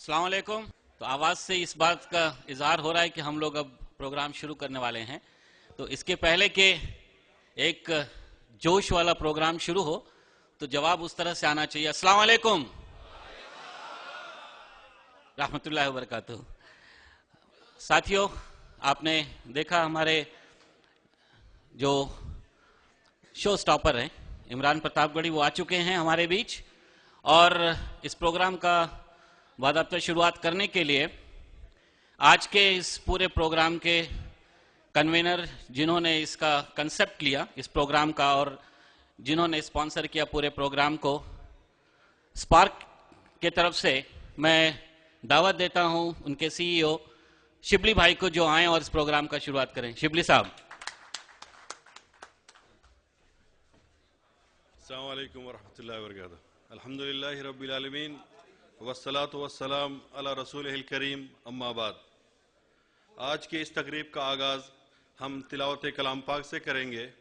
अस्सलाम वालेकुम। तो आवाज़ से इस बात का इजहार हो रहा है कि हम लोग अब प्रोग्राम शुरू करने वाले हैं। तो इसके पहले के एक जोश वाला प्रोग्राम शुरू हो तो जवाब उस तरह से आना चाहिए, अस्सलाम वालेकुम रहमतुल्लाहि व बरकातुहू। साथियों, आपने देखा हमारे जो शो स्टॉपर हैं इमरान प्रतापगढ़ी, वो आ चुके हैं हमारे बीच। और इस प्रोग्राम का बाकायदा शुरुआत करने के लिए आज के इस पूरे प्रोग्राम के कन्वीनर, जिन्होंने इसका कंसेप्ट लिया इस प्रोग्राम का और जिन्होंने स्पॉन्सर किया पूरे प्रोग्राम को, स्पार्क के तरफ से मैं दावत देता हूं उनके सीईओ शिबली भाई को, जो आए और इस प्रोग्राम का शुरुआत करें। शिबली साहब। अस्सलामु अलैकुम वरहमतुल्लाहि वबरकातुहू। अल्हम्दुलिल्लाहि रब्बिल आलमीन वस्सलातु वस्सलाम अला रसूलिहिल करीम, अम्मा बाद। आज के इस तकरीब का आगाज़ हम तिलावत कलाम पाक से करेंगे।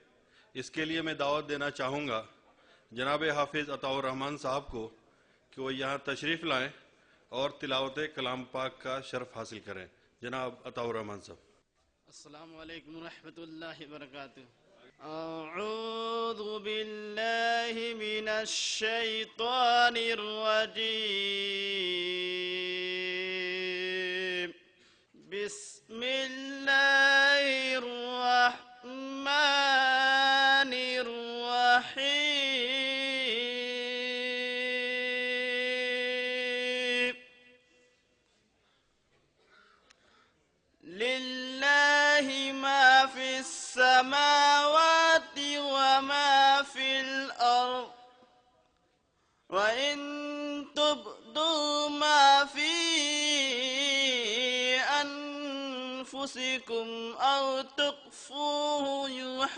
इसके लिए मैं दावत देना चाहूँगा जनाब हाफिज़ अताउर रहमान साहब को कि वो यहाँ तशरीफ़ लाएँ और तिलावत कलाम पाक का शर्फ हासिल करें। जनाब अताउर रहमान साहब। अस्सलामु अलैकुम रहमतुल्लाहि व बरकातुहू। अऊज़ु बिल्लाहि मिनश शैतानिर रजीम। बिस्मिल्लाहिर रहमानिर रहीम। लिल्लाहि मा फिस समावाति व मा फिल अर्द व इन तुब्दू मा फी अनफुसिकुम औ तुख्फूहु युहासिबकुम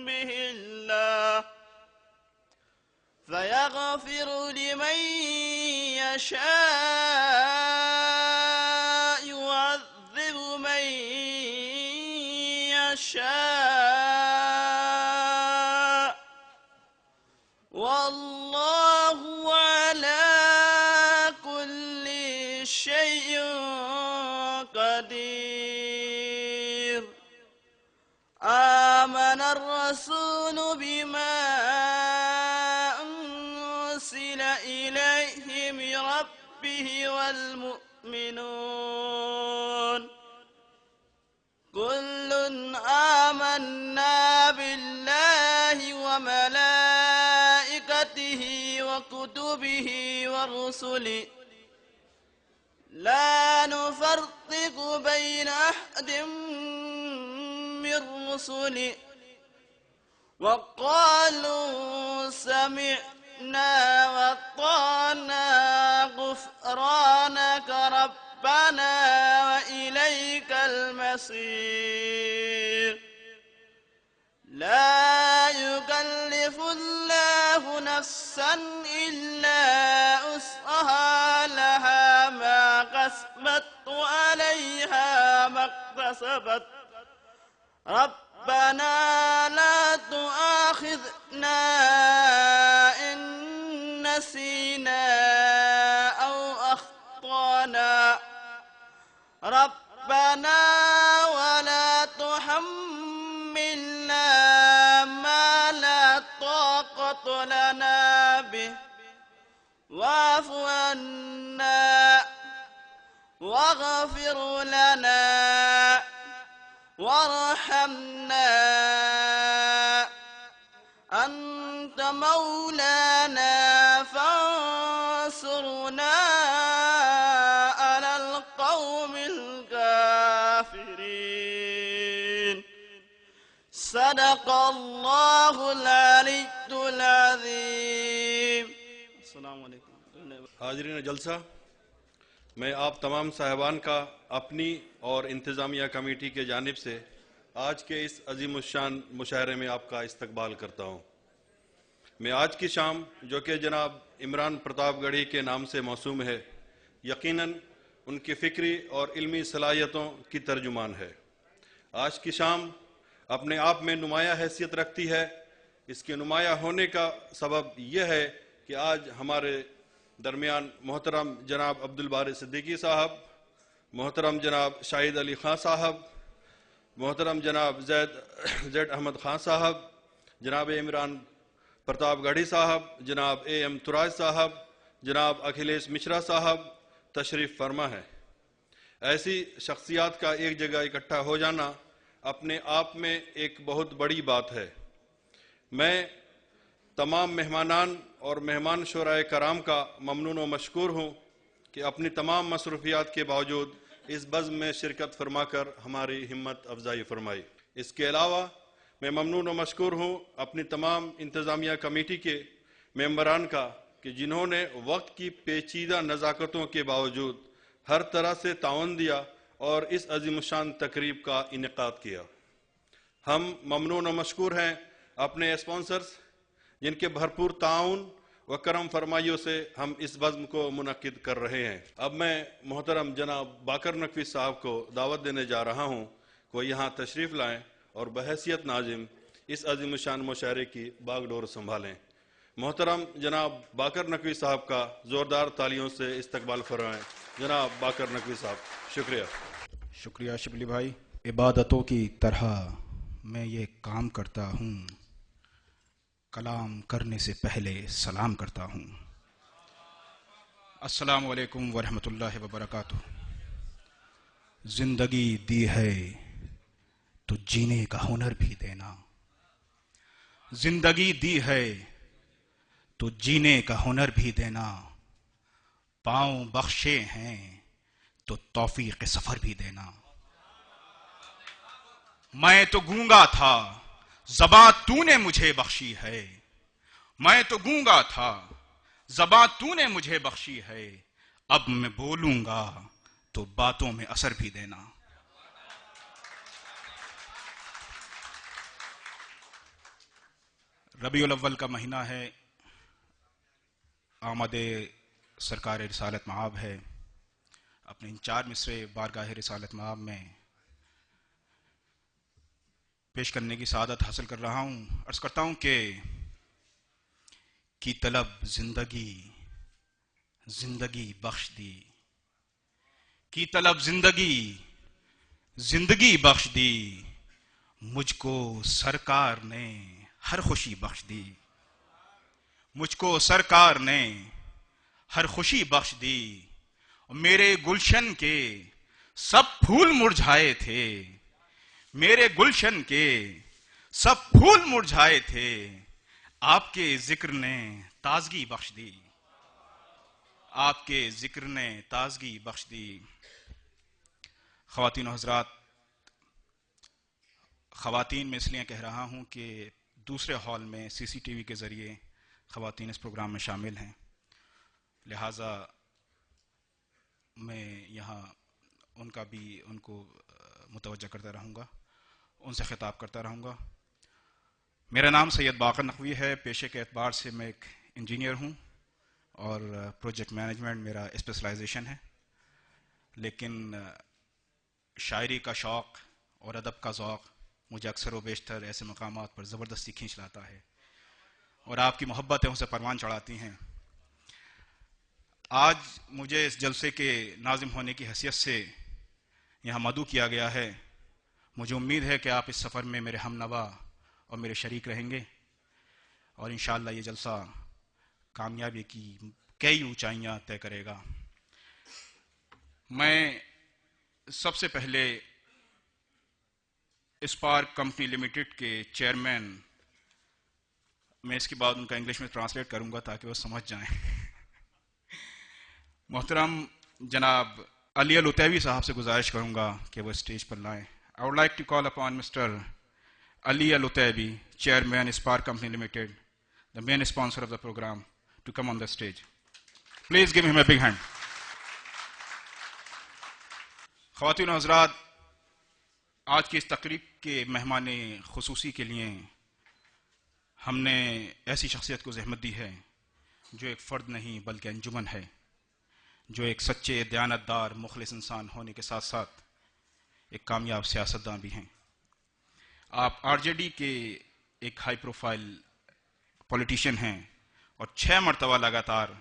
बिहिल्लाह फयगफिरु लिमन यशाअ युअज़्ज़िबु मन यशाअ वल्लाहु अला कुल्लि शैइन क़दीर। आमनर रसूलु बिमा इलैहि मिन रब्बिहि वल मुअ्मिनून कुल्लुन आमन्ना बिल्लाहि व मलाइकतिहि व कुतुबिहि व रुसुलिहि ला नुफर्रिकु बैन अहदिन मिन रुसुलिहि व क़ालू समि'ना वअताना गुफ़रानक रब्बना व इलैकल मसीर। ला युकल्लिफुल्लाहु नफ्सन इल्ला उस्अहा लहा मा कसबत व अलैहा मक्तसबत रब्बना ला तुआखिज़ना इन नसीना औ अख्ताना रब्बना वला तुहम्मिलना मा ला ताक़त लना बिहि वाफ़ु अन्ना वाग़फ़िर लना वरहमना अंत मौलाना फंसुरना अलल क़ौमिल काफ़िरीन। सदक़ल्लाहुल अलीयुल अज़ीम। अस्सलामु अलैकुम। हाज़रीन जलसा, मैं आप तमाम साहिबान का अपनी और इंतज़ामिया कमेटी के जानिब से आज के इस अज़ीमुश्शान मुशायरे में आपका इस्तकबाल करता हूँ। मैं आज की शाम, जो कि जनाब इमरान प्रतापगढ़ी के नाम से मौसूम है, यकीनन उनकी फ़िक्री और इल्मी सलाहियतों की तर्जुमान है। आज की शाम अपने आप में नुमाया हैसियत रखती है। इसके नुमाया होने का सबब यह है कि आज हमारे दरमियान मोहतरम जनाब अब्दुल बारी सिद्दीकी साहब, मोहतरम जनाब शाहिद अली खान साहब, मोहतरम जनाब जैद अहमद खान साहब, जनाब इमरान प्रतापगढ़ी साहब, जनाब AM तुराज साहब, जनाब अखिलेश मिश्रा साहब तशरीफ़ फरमा है। ऐसी शख्सियात का एक जगह इकट्ठा हो जाना अपने आप में एक बहुत बड़ी बात है। मैं तमाम मेहमानान और मेहमान शोराए कराम का ममनून व मशकूर हूँ कि अपनी तमाम मसरूफियात के बावजूद इस बज़्म में शिरकत फरमाकर हमारी हिम्मत अफजाई फरमाई। इसके अलावा मैं ममनून व मशकूर हूँ अपनी तमाम इंतज़ामिया कमेटी के मेंबरान का कि जिन्होंने वक्त की पेचीदा नज़ाकतों के बावजूद हर तरह से ताउन दिया और इस अज़ीमुशान तकरीब का इनेकाद किया। हम ममनून व मशकूर हैं अपने स्पॉन्सर्स जिनके भरपूर ताउन व करम फरमाइयों से हम इस बज़्म को मुनक्किद कर रहे हैं। अब मैं मोहतरम जनाब बाकर नकवी साहब को दावत देने जा रहा हूँ कि वो यहाँ तशरीफ़ लाएँ और बहैसियत नाजिम इस अज़ीमुशान मुशायरे की बागडोर संभालें। मोहतरम जनाब बाकर नकवी साहब का ज़ोरदार तालियों से इस्तकबाल फरमाएँ। जनाब बाकर नकवी साहब, शुक्रिया। शुक्रिया शिबली भाई। इबादतों की तरह मैं ये काम करता हूँ, कलाम करने से पहले सलाम करता हूँ। अस्सलामु अलैकुम वरहमतुल्लाहि वबरकातुह। जिंदगी दी है तो जीने का हुनर भी देना, जिंदगी दी है तो जीने का हुनर भी देना, पाँव बख्शे हैं तो तौफीक सफर भी देना। मैं तो गूंगा था ज़बां तूने मुझे बख्शी है, मैं तो गूंगा था ज़बां तूने मुझे बख्शी है, अब मैं बोलूंगा तो बातों में असर भी देना। रबीउल अव्वल का महीना है, आमदे सरकार रिसालत मआब है। अपने इन 4 मिसरे बारगाह रिसालत मआब में पेश करने की सआदत हासिल कर रहा हूँ। अर्ज करता हूँ कि तलब जिंदगी जिंदगी बख्श दी, की तलब जिंदगी जिंदगी बख्श दी, मुझको सरकार ने हर खुशी बख्श दी, मुझको सरकार ने हर खुशी बख्श दी। मेरे गुलशन के सब फूल मुरझाए थे, मेरे गुलशन के सब फूल मुरझाए थे, आपके जिक्र ने ताजगी बख्श दी, आपके जिक्र ने ताजगी बख्श दी। ख्वातीन और हज़रात, ख्वातीन में इसलिए कह रहा हूं कि दूसरे हॉल में CCTV के जरिए ख्वातीन इस प्रोग्राम में शामिल हैं, लिहाजा मैं यहाँ उनको मुतवज्जा करता रहूँगा, उनसे खिताब करता रहूँगा। मेरा नाम सैयद बाकर नकवी है। पेशे के एतबार से मैं एक इंजीनियर हूँ और प्रोजेक्ट मैनेजमेंट मेरा स्पेशलाइजेशन है, लेकिन शायरी का शौक़ और अदब का ज़ौक़ मुझे अक्सर व बेशतर ऐसे मकामात पर ज़बरदस्ती खींच लाता है और आपकी मोहब्बतें उसे परवान चढ़ाती हैं। आज मुझे इस जलसे के नाज़िम होने की हैसियत से यहाँ मदऊ किया गया है। मुझे उम्मीद है कि आप इस सफ़र में मेरे हमनवा और मेरे शरीक रहेंगे और इंशाअल्लाह ये जलसा कामयाबी की कई ऊंचाइयां तय करेगा। मैं सबसे पहले स्पार्क कंपनी लिमिटेड के चेयरमैन, मैं इसके बाद उनका इंग्लिश में ट्रांसलेट करूंगा ताकि वो समझ जाएं, मोहतरम जनाब अली अल उतैवी साहब से गुजारिश करूंगा कि वो स्टेज पर लाएं। I would like to call upon mister Ali Al Utaibi, Chairman, Spark Company Limited, the main sponsor of the program, to come on the stage. Please give him a big hand. ख़वातीन और हज़रात, आज की इस तकरीब के मेहमान खुसूसी के लिए हमने ऐसी शख्सियत को ज़हमत दी है जो एक फ़र्द नहीं बल्कि अंजुमन है, जो एक सच्चे दयानतदार मुखलिस इंसान होने के साथ साथ एक कामयाब सियासतदान भी हैं। आप RJD के एक हाई प्रोफाइल पॉलिटिशियन हैं और 6 मरतबा लगातार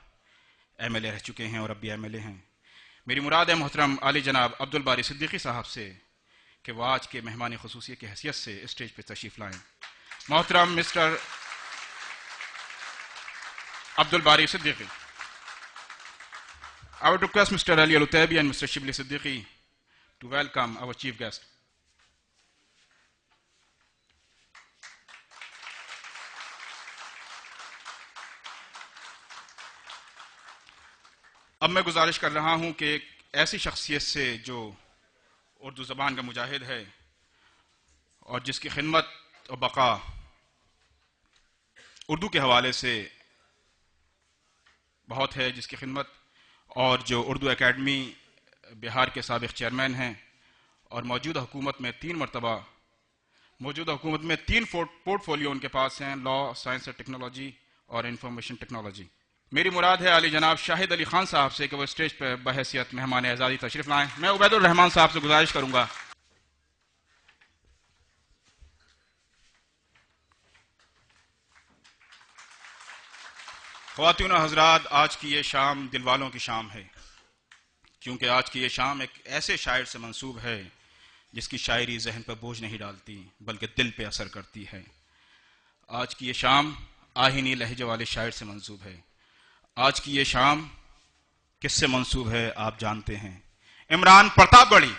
MLA रह चुके हैं और अब भी MLA हैं। मेरी मुराद है मोहतरम आली जनाब अब्दुल बारी सिद्दीकी साहब से कि वह आज के मेहमान खुसूसी की हैसियत से स्टेज पर तशरीफ लाएं। मोहतरम मिस्टर अब्दुल बारी Siddiqui. I would request Mr. Ali Al-Utaibi and Mr. Shibli Siddiqui to welcome our chief guest. अब मैं गुजारिश कर रहा हूं कि एक ऐसी शख्सियत से जो उर्दू ज़बान का मुजाहिद है और जिसकी खिदमत और बका उर्दू के हवाले से बहुत है, जिसकी खिदमत और जो उर्दू एकेडमी बिहार के साबिक चेयरमैन हैं और मौजूदा हुकूमत में 3 मरतबा पोर्टफोलियो उनके पास हैं, लॉ, साइंस एंड टेक्नोलॉजी और इंफॉर्मेशन टेक्नोलॉजी। मेरी मुराद है आली जनाब शाहिद अली खान साहब से कि वो स्टेज पर बहैसियत मेहमान एजाज़ी तशरीफ लाएं। मैं उबैदुर रहमान साहब से गुजारिश करूंगा ख़वातीन और हज़रात, आज की ये शाम दिल वालों की शाम है, क्योंकि आज की ये शाम एक ऐसे शायर से मंसूब है जिसकी शायरी जहन पर बोझ नहीं डालती बल्कि दिल पे असर करती है। आज की ये शाम आहिनी लहजे वाले शायर से मंसूब है। आज की ये शाम किससे मंसूब है आप जानते हैं, इमरान प्रतापगढ़ी।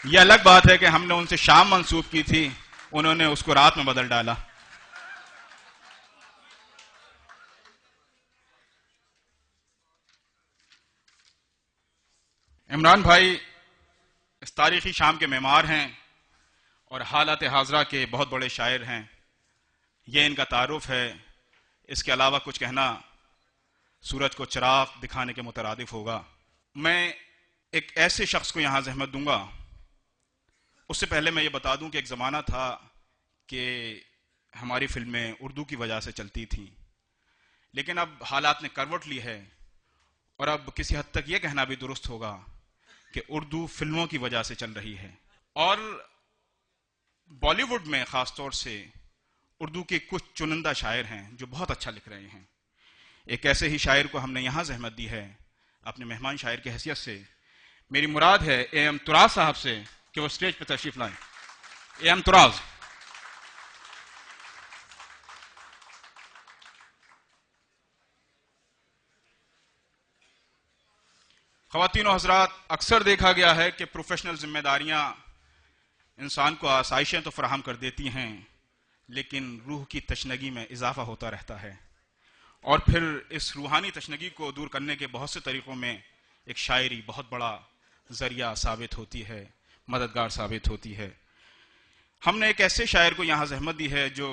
यह अलग बात है कि हमने उनसे शाम मंसूब की थी, उन्होंने उसको रात में बदल डाला। इमरान भाई इस तारीखी शाम के मेमार हैं और हालात हाजरा के बहुत बड़े शायर हैं। यह इनका तारुफ है। इसके अलावा कुछ कहना सूरज को चिराग दिखाने के मुतरादिफ होगा। मैं एक ऐसे शख्स को यहां जहमत दूंगा। उससे पहले मैं ये बता दूं कि एक ज़माना था कि हमारी फिल्में उर्दू की वजह से चलती थीं, लेकिन अब हालात ने करवट ली है और अब किसी हद तक यह कहना भी दुरुस्त होगा कि उर्दू फिल्मों की वजह से चल रही है। और बॉलीवुड में खासतौर से उर्दू के कुछ चुनिंदा शायर हैं जो बहुत अच्छा लिख रहे हैं। एक ऐसे ही शायर को हमने यहां जहमत दी है अपने मेहमान शायर की हैसियत से। मेरी मुराद है AM तुराज साहब से कि वो स्टेज पर तशरीफ लाएं। AM तुराज। ख़वातीन और हज़रात, अक्सर देखा गया है कि प्रोफेशनल जिम्मेदारियां इंसान को आसाइशें तो फराहम कर देती हैं, लेकिन रूह की तशनगी में इजाफा होता रहता है। और फिर इस रूहानी तशनगी को दूर करने के बहुत से तरीकों में एक शायरी बहुत बड़ा जरिया साबित होती है, मददगार साबित होती है। हमने एक ऐसे शायर को यहाँ जहमत दी है जो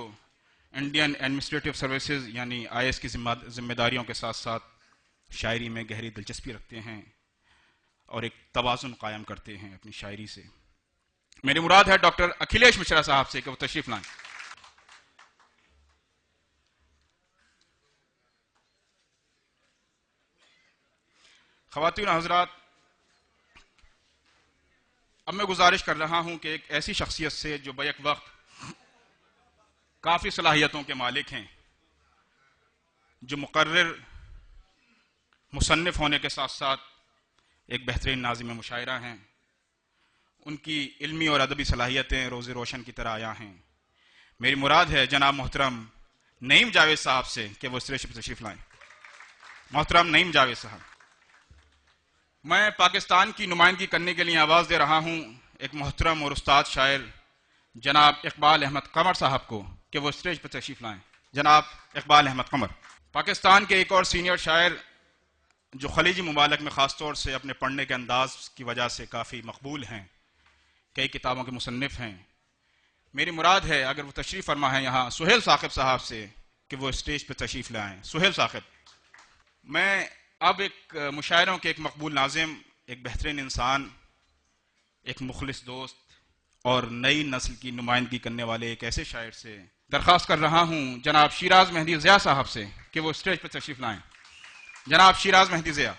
इंडियन एडमिनिस्ट्रेटिव सर्विसेज यानी IAS की जिम्मेदारियों के साथ साथ शायरी में गहरी दिलचस्पी रखते हैं और एक तवाज़ुन कायम करते हैं अपनी शायरी से। मेरी मुराद है डॉक्टर अखिलेश मिश्रा साहब से कि वो तशरीफ लाएं। ख़वातीन और हज़रात, अब मैं गुजारिश कर रहा हूं कि एक ऐसी शख्सियत से जो बैक वक्त काफी सलाहियतों के मालिक हैं, जो मुकर्रिर मुसन्निफ होने के साथ साथ एक बेहतरीन नाज़िम मुशायरा हैं, उनकी इल्मी और अदबी सलाहियतें रोज़े रोशन की तरह आया हैं। मेरी मुराद है जनाब मोहतरम नईम जावेद साहब से कि वो स्टेज पर तशरीफ लाएं। मोहतरम नईम जावेद साहब। मैं पाकिस्तान की नुमाइंदगी करने के लिए आवाज़ दे रहा हूं एक मोहतरम और उस्ताद शायर जनाब इकबाल अहमद कमर साहब को कि वो स्टेज पर तशरीफ लाएं। जनाब इकबाल अहमद कमर पाकिस्तान के एक और सीनियर शायर जो खलीजी मुमालिक में ख़ासतौर से अपने पढ़ने के अंदाज की वजह से काफ़ी मकबूल हैं, कई किताबों के मुसन्निफ हैं। मेरी मुराद है अगर वो तशरीफ़ फरमा है यहाँ सुहेल साकिब साहब से कि वो स्टेज पर तशरीफ़ लाएं। सुहेल साकिब। मैं अब एक मुशायरों के एक मकबूल नाज़िम, एक बेहतरीन इंसान, एक मुखलिस दोस्त और नई नस्ल की नुमाइंदगी करने वाले एक ऐसे शायर से दरख्वास्त कर रहा हूँ जनाब शिराज मेहदी ज़िया साहब से कि वो स्टेज पर तशरीफ़ लाएं। जनाब शिराज मेहदी ज़िया।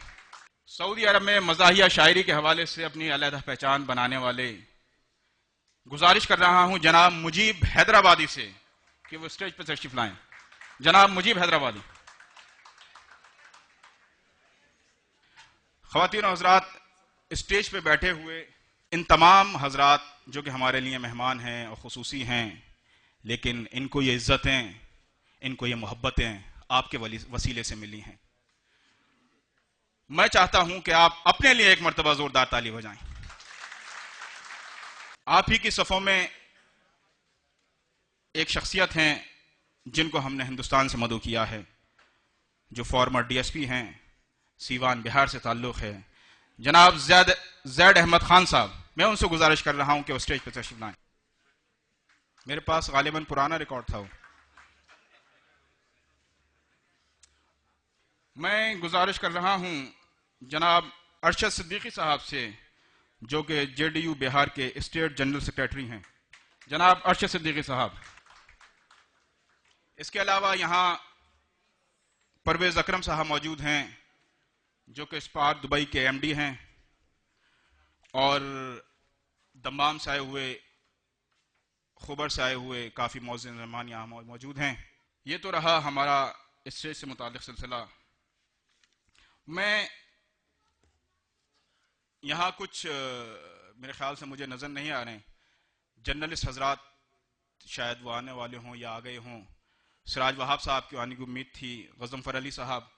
सऊदी अरब में मज़ाहिया शायरी के हवाले से अपनी अलग पहचान बनाने वाले, गुजारिश कर रहा हूं जनाब मुजीब हैदराबादी से कि वो स्टेज पर तशरीफ लाएं। जनाब मुजीब हैदराबादी। ख़वातीन और हज़रात, स्टेज पे बैठे हुए इन तमाम हज़रात जो कि हमारे लिए मेहमान हैं और खुसूसी हैं, लेकिन इनको ये इज़्ज़तें, इनको ये मोहब्बतें आपके वसीले से मिली हैं। मैं चाहता हूं कि आप अपने लिए एक मर्तबा जोरदार ताली बजाएं। आप ही की सफ़ों में एक शख्सियत हैं जिनको हमने हिंदुस्तान से मदऊ किया है, जो फॉर्मर डीएसपी हैं, सीवान बिहार से ताल्लुक़ है, जनाब जैद अहमद खान साहब। मैं उनसे गुजारिश कर रहा हूं कि वो स्टेज पर तशरीफ लाएं। मेरे पास गालिबन पुराना रिकॉर्ड था वो। मैं गुजारिश कर रहा हूं जनाब अरशद सिद्दीकी साहब से, जो कि जेडीयू बिहार के स्टेट जनरल सेक्रेटरी हैं, जनाब अरशद सिद्दीकी साहब। इसके अलावा यहां परवेज अकरम साहब मौजूद हैं, जो कि स्पार्क दुबई के एमडी हैं, और दम्माम से आए हुए, खुबर से आए हुए काफ़ी मौजूद मेहमान यहाँ मौजूद हैं। ये तो रहा हमारा स्टेज से मुताल्लिक सिलसिला। मैं यहाँ कुछ मेरे ख्याल से मुझे नज़र नहीं आ रहे जर्नलिस्ट हजरात, शायद वो आने वाले हों या आ गए हों। सिराज वहाब साहब की आने की उम्मीद थी, गज़नफ़र अली साहब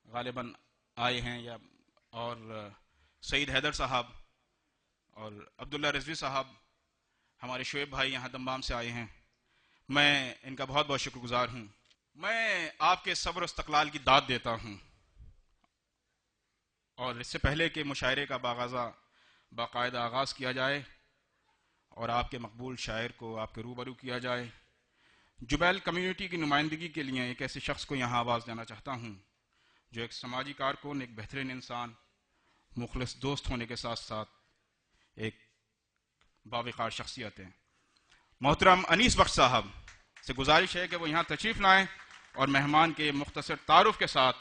गालिबन आए हैं, या और सईद हैदर साहब और अब्दुल्ला रिजवी साहब, हमारे शोएब भाई यहाँ दम्बाम से आए हैं। मैं इनका बहुत बहुत शुक्रगुजार हूँ। मैं आपके सब्र और इस्तक़लाल की दाद देता हूँ, और इससे पहले कि मुशायरे का बाकायदा आगाज़ किया जाए और आपके मकबूल शायर को आपके रूबरू किया जाए, जुबैल कम्युनिटी की नुमाइंदगी के लिए एक ऐसे शख्स को यहाँ आवाज़ देना चाहता हूँ जो एक समाजी कारकुन, एक बेहतरीन इंसान, मुखलिस दोस्त होने के साथ साथ एक बावकार शख्सियत है। मोहतरम अनीस बख्श साहब से गुजारिश है कि वो यहाँ तशरीफ़ लाएँ और मेहमान के मुख्तसर तारुफ के साथ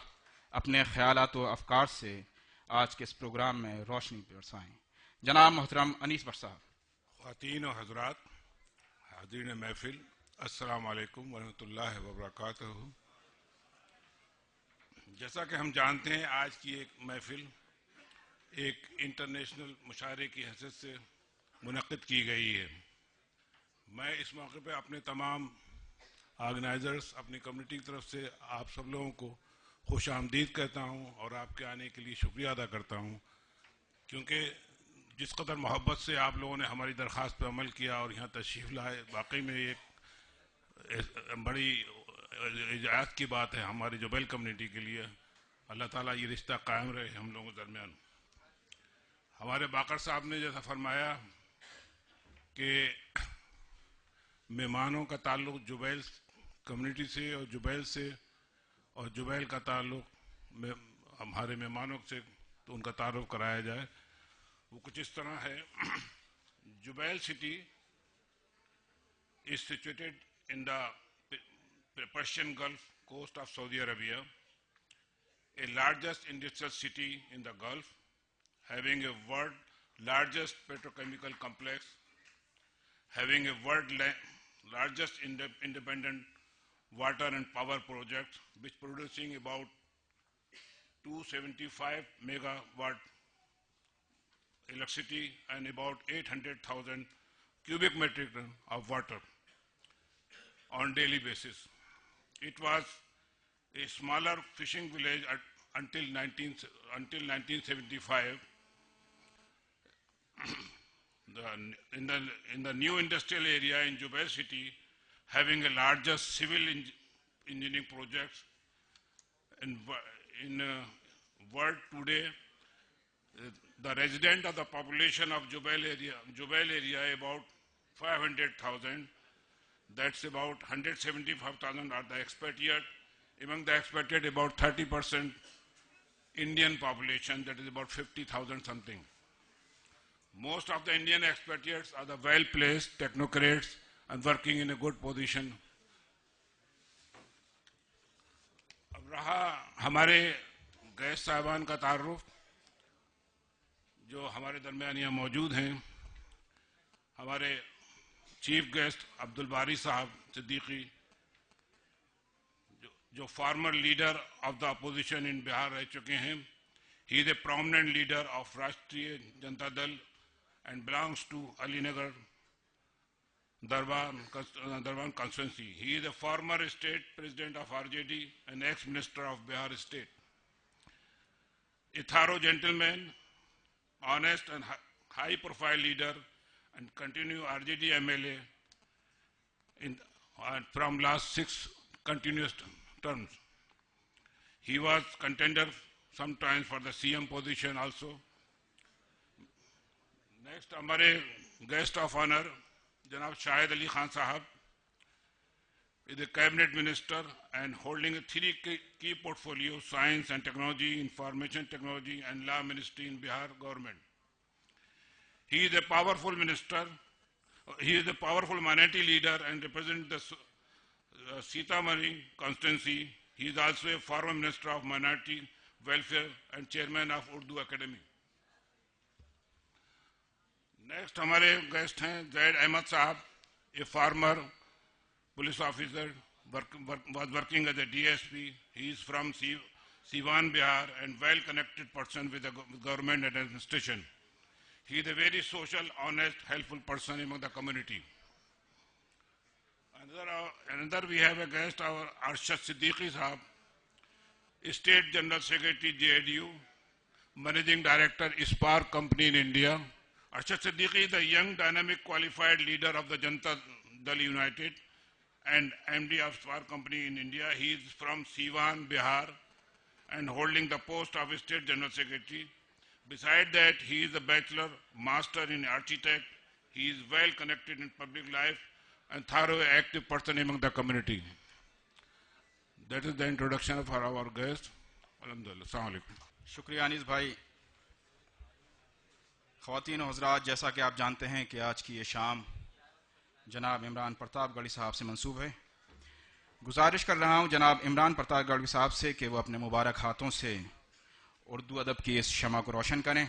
अपने ख्यालात व अफकार से आज के इस प्रोग्राम में रोशनी बरसाएं। जनाब मोहतरम अनीस बख्श साहब। ख़वातीन और हज़रात, हाज़रीन महफ़िल, अस्सलाम वालेकुम वरहमतुल्लाहि वबरकातुहू। जैसा कि हम जानते हैं, आज की एक महफ़िल एक इंटरनेशनल मुशायरे की हैसियत से मुनक़्क़िद की गई है। मैं इस मौके पे अपने तमाम ऑर्गेनाइज़र्स, अपनी कम्युनिटी की तरफ से आप सब लोगों को खुश आमदीद कहता हूँ और आपके आने के लिए शुक्रिया अदा करता हूँ, क्योंकि जिस कदर मोहब्बत से आप लोगों ने हमारी दरख्वास्त पर अमल किया और यहाँ तशरीफ़ लाए, वाकई में एक बड़ी इजाज़त की बात है हमारी जुबैल कम्युनिटी के लिए। अल्लाह ताला ये रिश्ता कायम रहे हम लोगों के दरमियान। हमारे बाकर साहब ने जैसा फरमाया कि मेहमानों का ताल्लुक़ जुबैल कम्युनिटी से और जुबैल का ताल्लुक़ हमारे मेहमानों से, तो उनका तारुफ कराया जाए। वो कुछ इस तरह है। Jubail city is situated in the Persian Gulf coast of Saudi Arabia, a largest industrial city in the Gulf, having a world largest petrochemical complex, having a world largest independent water and power project, which producing about 275 megawatt electricity and about 800,000 cubic metric ton of water on daily basis. It was a smaller fishing village until 1975. in the new industrial area in Jubail city, having a largest civil engineering projects in world today. The resident of the population of Jubail area about 500,000. That's about 175,000 are the expatriate. Among the expatriate, about 30% Indian population, that is about 50,000 something. Most of the Indian expatriates are the well-placed technocrats and working in a good position. अब रहा हमारे gas साहबान का तारुफ, जो हमारे दरमियान यहाँ मौजूद हैं। हमारे चीफ गेस्ट अब्दुल बारी साहब सिद्दीकी, जो farmer leader of the opposition in Bihar रह चुके हैं। He is a prominent leader of Rashtriya Janata Dal and belongs to Alinagar Darban constituency. He is a former state president of RJD and ex-minister of Bihar state. A thorough gentleman, honest and high-profile leader, and continue RJD MLA from last 6 continuous terms. He was contender sometimes for the CM position also. Next, हमारे guest of honor, Janab Shahid Ali Khan Sahab, is a cabinet minister and holding a 3 key portfolio: science and technology, information technology, and law ministry in Bihar government. He is a powerful minister. He is a powerful minority leader and represents the Sitamarhi constituency. He is also a former minister of minority welfare and chairman of Urdu Academy. Next, हमारे guest हैं Zaid Ahmed Sahab, a former police officer, was working as a DSP. He is from Siwan, Bihar, and well-connected person with the government and administration. He is a very social, honest, helpful person among the community. Another we have a guest, our Arshad Siddiqui Sahab, State General Secretary JDU, Managing Director Ispark Company in India. Arshad Siddiqui is a young, dynamic, qualified leader of the Janata Dal United and MD of Ispark Company in India. He is from Siwan, Bihar, and holding the post of State General Secretary. Besides that, he is a bachelor, master in architect. He is well connected in public life and thorough active person among the community. That is the introduction of our guest. Alhamdulillah. Assalamu alaikum. शुक्रिया अनीस भाई। ख़वातीन और हज़रात, जैसा कि आप जानते हैं कि आज की ये शाम जनाब इमरान प्रतापगढ़ी साहब से मंसूब है। गुजारिश कर रहा हूँ जनाब इमरान प्रतापगढ़ी साहब से कि वो अपने मुबारक हाथों से उर्दू अदब की इस शमा को रोशन करें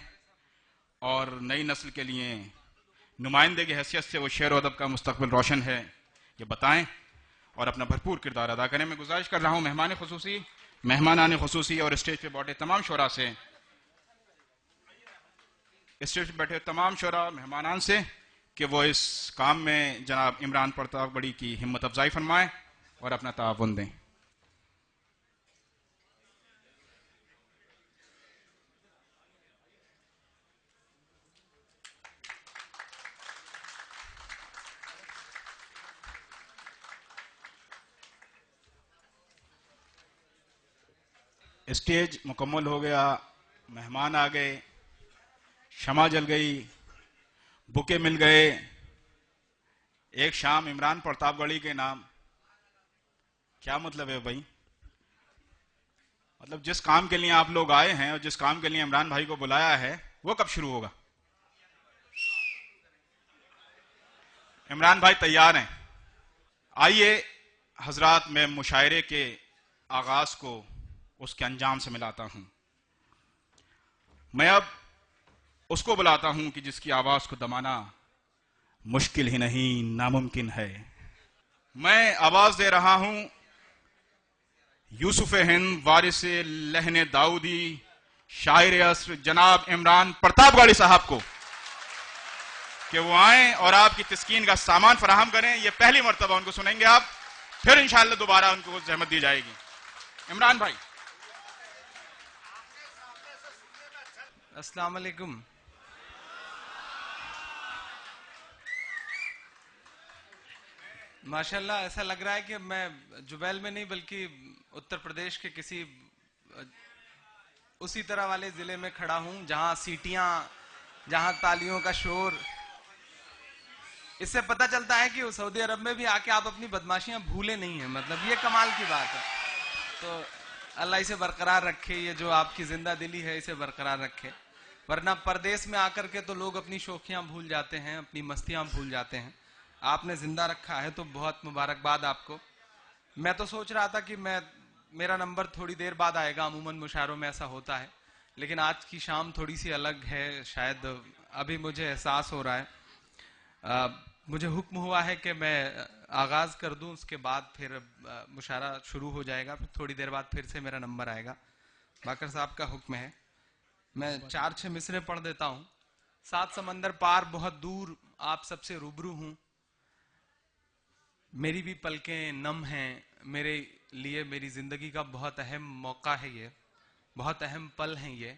और नई नस्ल के लिए नुमाइंदे की हैसियत से वो शेर अदब का मुस्तकबिल रोशन है ये बताएं और अपना भरपूर किरदार अदा करें। मैं गुजारिश कर रहा हूँ मेहमानान खुसूसी और स्टेज पे बैठे तमाम शोरा से, स्टेज पे बैठे तमाम शोरा मेहमानान से कि वो इस काम में जनाब इमरान प्रतापगढ़ी की हिम्मत अफजाई फरमाएं और अपना ताउन दें। स्टेज मुकम्मल हो गया, मेहमान आ गए, शमा जल गई, बुके मिल गए। एक शाम इमरान प्रतापगढ़ी के नाम, क्या मतलब है भाई? मतलब जिस काम के लिए आप लोग आए हैं और जिस काम के लिए इमरान भाई को बुलाया है वो कब शुरू होगा? इमरान भाई तैयार हैं? आइए हजरात, मैं मुशायरे के आगाज को उसके अंजाम से मिलाता हूं। मैं अब उसको बुलाता हूं कि जिसकी आवाज को दबाना मुश्किल ही नहीं नामुमकिन है। मैं आवाज दे रहा हूं यूसुफ हिंद, वारिस लहने दाऊदी, शायर अस्र जनाब इमरान प्रतापगढ़ी साहब को कि वो आए और आपकी तस्कीन का सामान फराहम करें। ये पहली मर्तबा उनको सुनेंगे आप, फिर इंशाअल्लाह दोबारा उनको जहमत दी जाएगी। इमरान भाई। अस्सलाम वालेकुम। माशाल्लाह, ऐसा लग रहा है कि मैं जुबैल में नहीं बल्कि उत्तर प्रदेश के किसी उसी तरह वाले जिले में खड़ा हूं जहां सीटियां, जहां तालियों का शोर। इससे पता चलता है कि सऊदी अरब में भी आके आप अपनी बदमाशियां भूले नहीं हैं। मतलब ये कमाल की बात है। तो अल्लाह इसे बरकरार रखे, ये जो आपकी जिंदा दिली है इसे बरकरार रखे। वरना परदेश में आकर के तो लोग अपनी शौकियां भूल जाते हैं, अपनी मस्तियां भूल जाते हैं। आपने जिंदा रखा है तो बहुत मुबारकबाद आपको। मैं तो सोच रहा था कि मेरा नंबर थोड़ी देर बाद आएगा, अमूमन मुशायरों में ऐसा होता है, लेकिन आज की शाम थोड़ी सी अलग है। शायद अभी मुझे एहसास हो रहा है, मुझे हुक्म हुआ है कि मैं आगाज कर दूं, उसके बाद फिर मुशायरा शुरू हो जाएगा, फिर थोड़ी देर बाद फिर से मेरा नंबर आएगा। बाकर साहब का हुक्म है। मैं 4-6 मिसरे पढ़ देता हूं। 7 समंदर पार बहुत दूर आप सबसे रूबरू हूं, मेरी भी पलकें नम हैं, मेरे लिए मेरी जिंदगी का बहुत अहम मौका है ये, बहुत अहम पल है ये।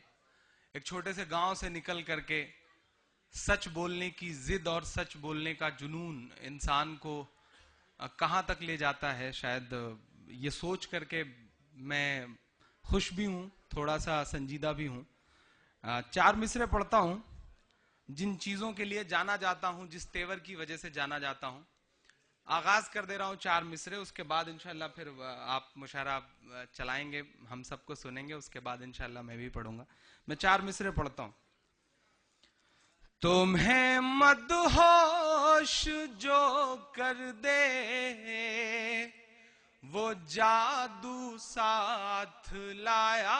एक छोटे से गांव से निकल करके सच बोलने की जिद और सच बोलने का जुनून इंसान को कहां तक ले जाता है, शायद ये सोच करके मैं खुश भी हूं, थोड़ा सा संजीदा भी हूं। 4 मिसरे पढ़ता हूं। जिन चीजों के लिए जाना जाता हूं, जिस तेवर की वजह से जाना जाता हूं, आगाज कर दे रहा हूं 4 मिसरे, उसके बाद इंशाल्लाह फिर आप मुशायरा चलाएंगे, हम सबको सुनेंगे, उसके बाद इंशाल्लाह मैं भी पढ़ूंगा। मैं 4 मिसरे पढ़ता हूं। तुम्हें मदहोश जो कर दे वो जादू साथ लाया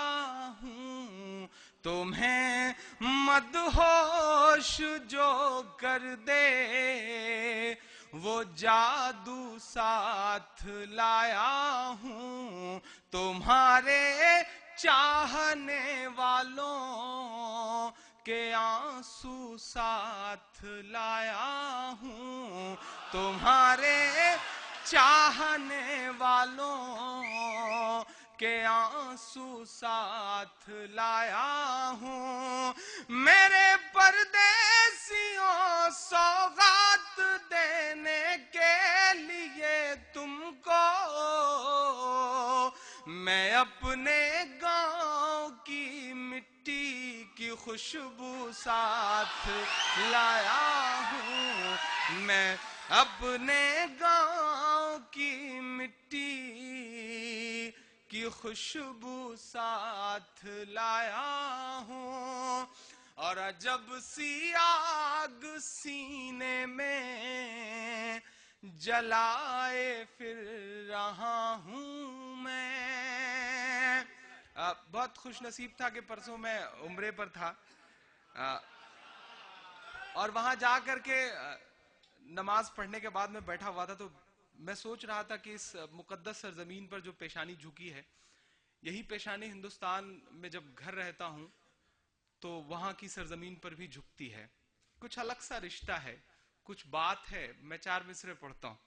हूं, तुम्हें मदहोश जो कर दे वो जादू साथ लाया हूं, तुम्हारे चाहने वालों के आंसू साथ लाया हूं, तुम्हारे चाहने वालों के आंसू साथ लाया हूं। मेरे परदेसियों सौगात देने के लिए तुमको मैं अपने गांव की मिट्टी की खुशबू साथ लाया हूं, मैं अपने गांव की मिट्टी की खुशबू साथ लाया हूं। और जब सी आग सीने में जलाए फिर रहा हूं मैं। बहुत खुश नसीब था कि परसों मैं उम्रे पर था और वहां जाकर के नमाज पढ़ने के बाद मैं बैठा हुआ था, तो मैं सोच रहा था कि इस मुकद्दस सरजमीन पर जो पेशानी झुकी है, यही पेशानी हिंदुस्तान में जब घर रहता हूं तो वहां की सरजमीन पर भी झुकती है। कुछ अलग सा रिश्ता है, कुछ बात है। मैं 4 मिसरे पढ़ता हूं।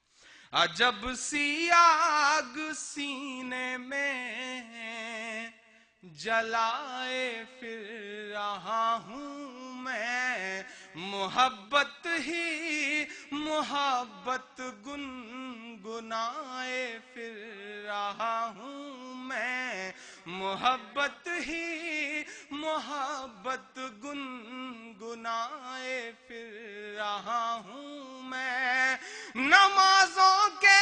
जब सी आग सीने में जलाए फिर रहा हूं मैं, मोहब्बत ही मोहब्बत गुनगुनाए फिर रहा हूं मैं, मोहब्बत ही मोहब्बत गुनगुनाए फिर रहा हूं मैं। नमाजों के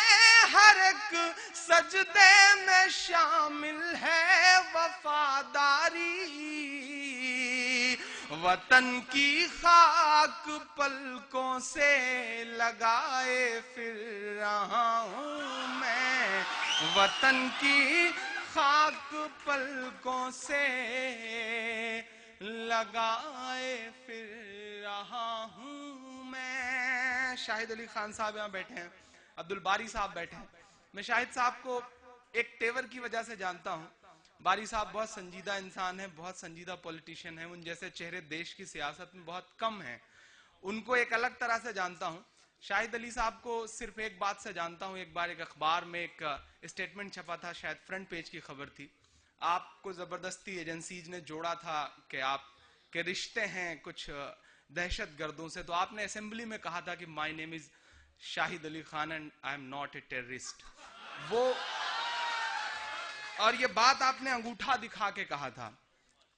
हर एक सजदे में शामिल है वफादारी, वतन की खाक पलकों से लगाए फिर रहा हूं मैं, वतन की खाक पलकों से लगाए फिर रहा हूं मैं। शाहिद अली खान साहब यहाँ बैठे हैं, अब्दुल बारी साहब बैठे हैं। मैं शाहिद साहब को एक तेवर की वजह से जानता हूं। बारी साहब बहुत संजीदा इंसान है, बहुत संजीदा पॉलिटिशियन है, उन जैसे चेहरे देश की सियासत में बहुत कम हैं। उनको एक अलग तरह से जानता हूं। शाहिद अली साहब को सिर्फ एक बात से जानता हूं। एक बार एक अखबार में एक स्टेटमेंट छपा था, शायद फ्रंट पेज की खबर थी, आपको जबरदस्ती एजेंसीज ने जोड़ा था कि आपके रिश्ते हैं कुछ दहशत गर्दों से, तो आपने असेंबली में कहा था कि my name is Shahid Ali Khan and I am not a terrorist. वो और ये बात आपने अंगूठा दिखा के कहा था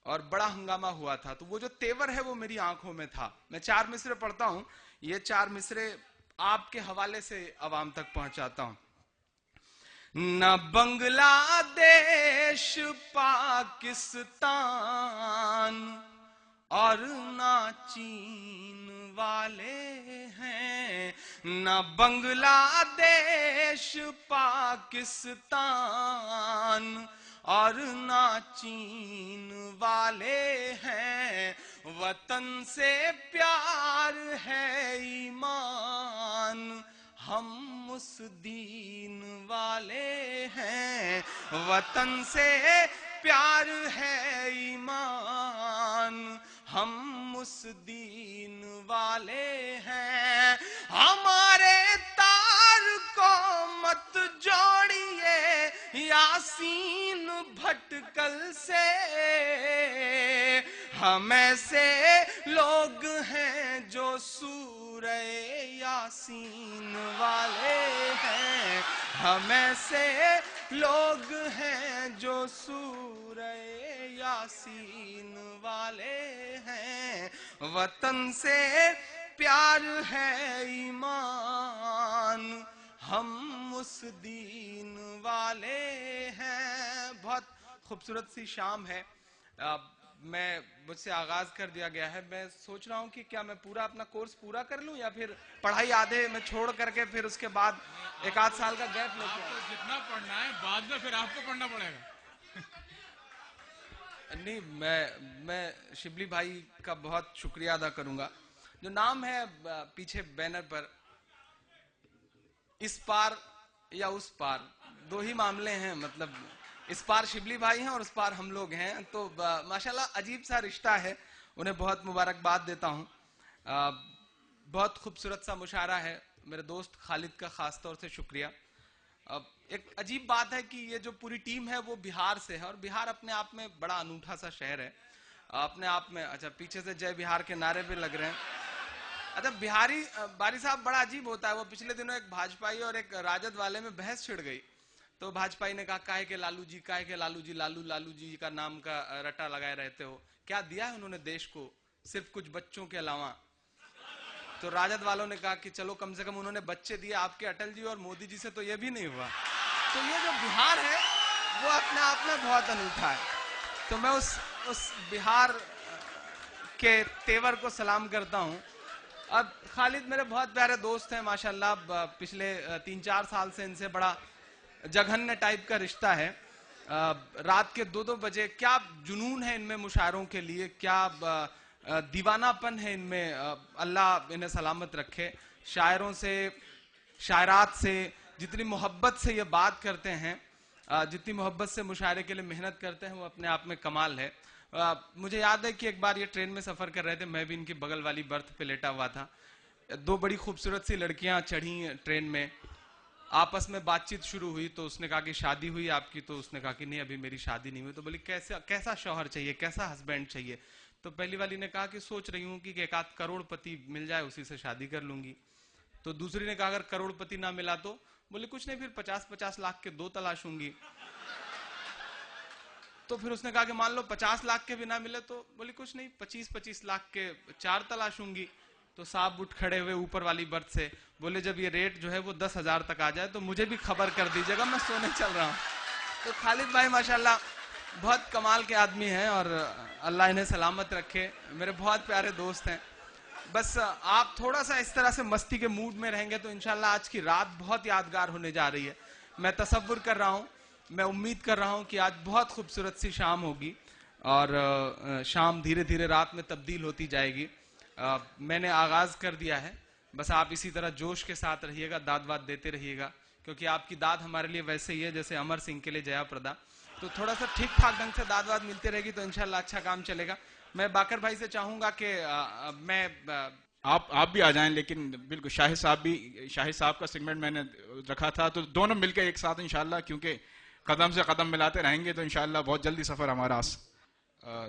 और बड़ा हंगामा हुआ था। तो वो जो तेवर है वो मेरी आंखों में था। मैं 4 मिसरे पढ़ता हूं, ये 4 मिसरे आपके हवाले से अवाम तक पहुंचाता हूं। न बांग्लादेश पाकिस्तान और ना चीन वाले हैं, न बांग्लादेश पाकिस्तान और ना चीन वाले हैं, वतन से प्यार है ईमान हम उस दीन वाले हैं, वतन से प्यार है ईमान, हम उस दीन वाले हैं। हमारे तार को मत जोड़िए यासीन भटकल से, हम ऐसे लोग हैं जो सूरे यासीन वाले हैं। हम ऐसे लोग हैं जो सूरे यासीन वाले हैं। वतन से प्यार है ईमान, हम उस दीन वाले हैं। बहुत खूबसूरत सी शाम है। मुझसे आगाज कर दिया गया है। मैं सोच रहा हूँ कि क्या मैं पूरा अपना कोर्स पूरा कर लूँ या फिर पढ़ाई आधे में छोड़ करके फिर उसके बाद एक आध साल का गैप लेके आपको जितना पढ़ना है बाद में फिर आपको पढ़ना पड़ेगा। नहीं, मैं शिबली भाई का बहुत शुक्रिया अदा करूंगा। जो नाम है पीछे बैनर पर, इस पार या उस पार, दो ही मामले हैं। मतलब इस पार शिबली भाई हैं और उस पार हम लोग हैं। तो माशाल्लाह अजीब सा रिश्ता है। उन्हें बहुत मुबारकबाद देता हूं। बहुत खूबसूरत सा मुशायरा है। मेरे दोस्त खालिद का खास तौर से शुक्रिया। एक अजीब बात है कि ये जो पूरी टीम है वो बिहार से है और बिहार अपने आप में बड़ा अनूठा सा शहर है अपने आप में। अच्छा, पीछे से जय बिहार के नारे भी लग रहे हैं। अच्छा, बिहारी बारी साहब बड़ा अजीब होता है। वो पिछले दिनों एक भाजपाई और एक राजद वाले में बहस छिड़ गई। तो भाजपाई ने कहा काहे के लालू जी, काहे के लालू जी, लालू जी का नाम का रटा लगाए रहते हो। क्या दिया है उन्होंने देश को? सिर्फ कुछ बच्चों के अलावा। तो राजद वालों ने कहा कि चलो कम से कम उन्होंने बच्चे दिए, आपके अटल जी और मोदी जी से तो ये भी नहीं हुआ। तो ये जो बिहार है वो अपने आप में बहुत अनूठा है। तो मैं उस बिहार के तेवर को सलाम करता हूं। अब खालिद मेरे बहुत प्यारे दोस्त हैं माशाल्लाह। पिछले 3-4 साल से इनसे बड़ा जघन्य टाइप का रिश्ता है। रात के 2-2 बजे क्या जुनून है इनमें मुशायरों के लिए, क्या दीवानापन है इनमें। अल्लाह इन्हें सलामत रखे। शायरों से, शायरात से जितनी मोहब्बत से ये बात करते हैं, जितनी मोहब्बत से मुशायरे के लिए मेहनत करते हैं, वो अपने आप में कमाल है। मुझे याद है कि एक बार ये ट्रेन में सफर कर रहे थे, मैं भी इनकी बगल वाली बर्थ पे लेटा हुआ था। 2 बड़ी खूबसूरत सी लड़कियां चढ़ी ट्रेन में, आपस में बातचीत शुरू हुई। तो उसने कहा कि शादी हुई आपकी? तो उसने कहा कि नहीं अभी मेरी शादी नहीं हुई। तो बोली कैसा शौहर चाहिए, कैसा हस्बैंड चाहिए? तो पहली वाली ने कहा कि सोच रही हूँ कि 1-8 करोड़पति मिल जाए, उसी से शादी कर लूंगी। तो दूसरी ने कहा अगर करोड़पति ना मिला तो? बोले कुछ नहीं, फिर 50-50 लाख के 2 तलाशूंगी। तो फिर उसने कहा कि मान लो 50 लाख के भी ना मिले तो? बोली कुछ नहीं, 25-25 लाख के 4 तलाशूंगी। तो साहब उठ खड़े हुए ऊपर वाली बर्थ से, बोले जब ये रेट जो है वो 10,000 तक आ जाए तो मुझे भी खबर कर दीजिएगा, मैं सोने चल रहा हूँ। तो खालिद भाई माशाल्लाह बहुत कमाल के आदमी हैं और अल्लाह इन्हें सलामत रखे। मेरे बहुत प्यारे दोस्त हैं। बस आप थोड़ा सा इस तरह से मस्ती के मूड में रहेंगे तो इंशाल्लाह आज की रात बहुत यादगार होने जा रही है। मैं तसव्वुर कर रहा हूँ, मैं उम्मीद कर रहा हूँ कि आज बहुत खूबसूरत सी शाम होगी और शाम धीरे धीरे रात में तब्दील होती जाएगी। मैंने आगाज कर दिया है, बस आप इसी तरह जोश के साथ रहिएगा, दाद वाद देते रहिएगा, क्योंकि आपकी दाद हमारे लिए वैसे ही है जैसे अमर सिंह के लिए जया प्रदा। तो थोड़ा सा ठीक ठाक ढंग से दाद वाद मिलती रहेगी तो इंशाल्लाह अच्छा काम चलेगा। मैं बाकर भाई से चाहूंगा कि आप भी आ जाएं, लेकिन बिल्कुल शाहिद साहब का सेगमेंट मैंने रखा था, तो दोनों मिलकर एक साथ इंशाल्लाह, क्योंकि कदम से कदम मिलाते रहेंगे तो इंशाल्लाह बहुत जल्दी सफर हमारा।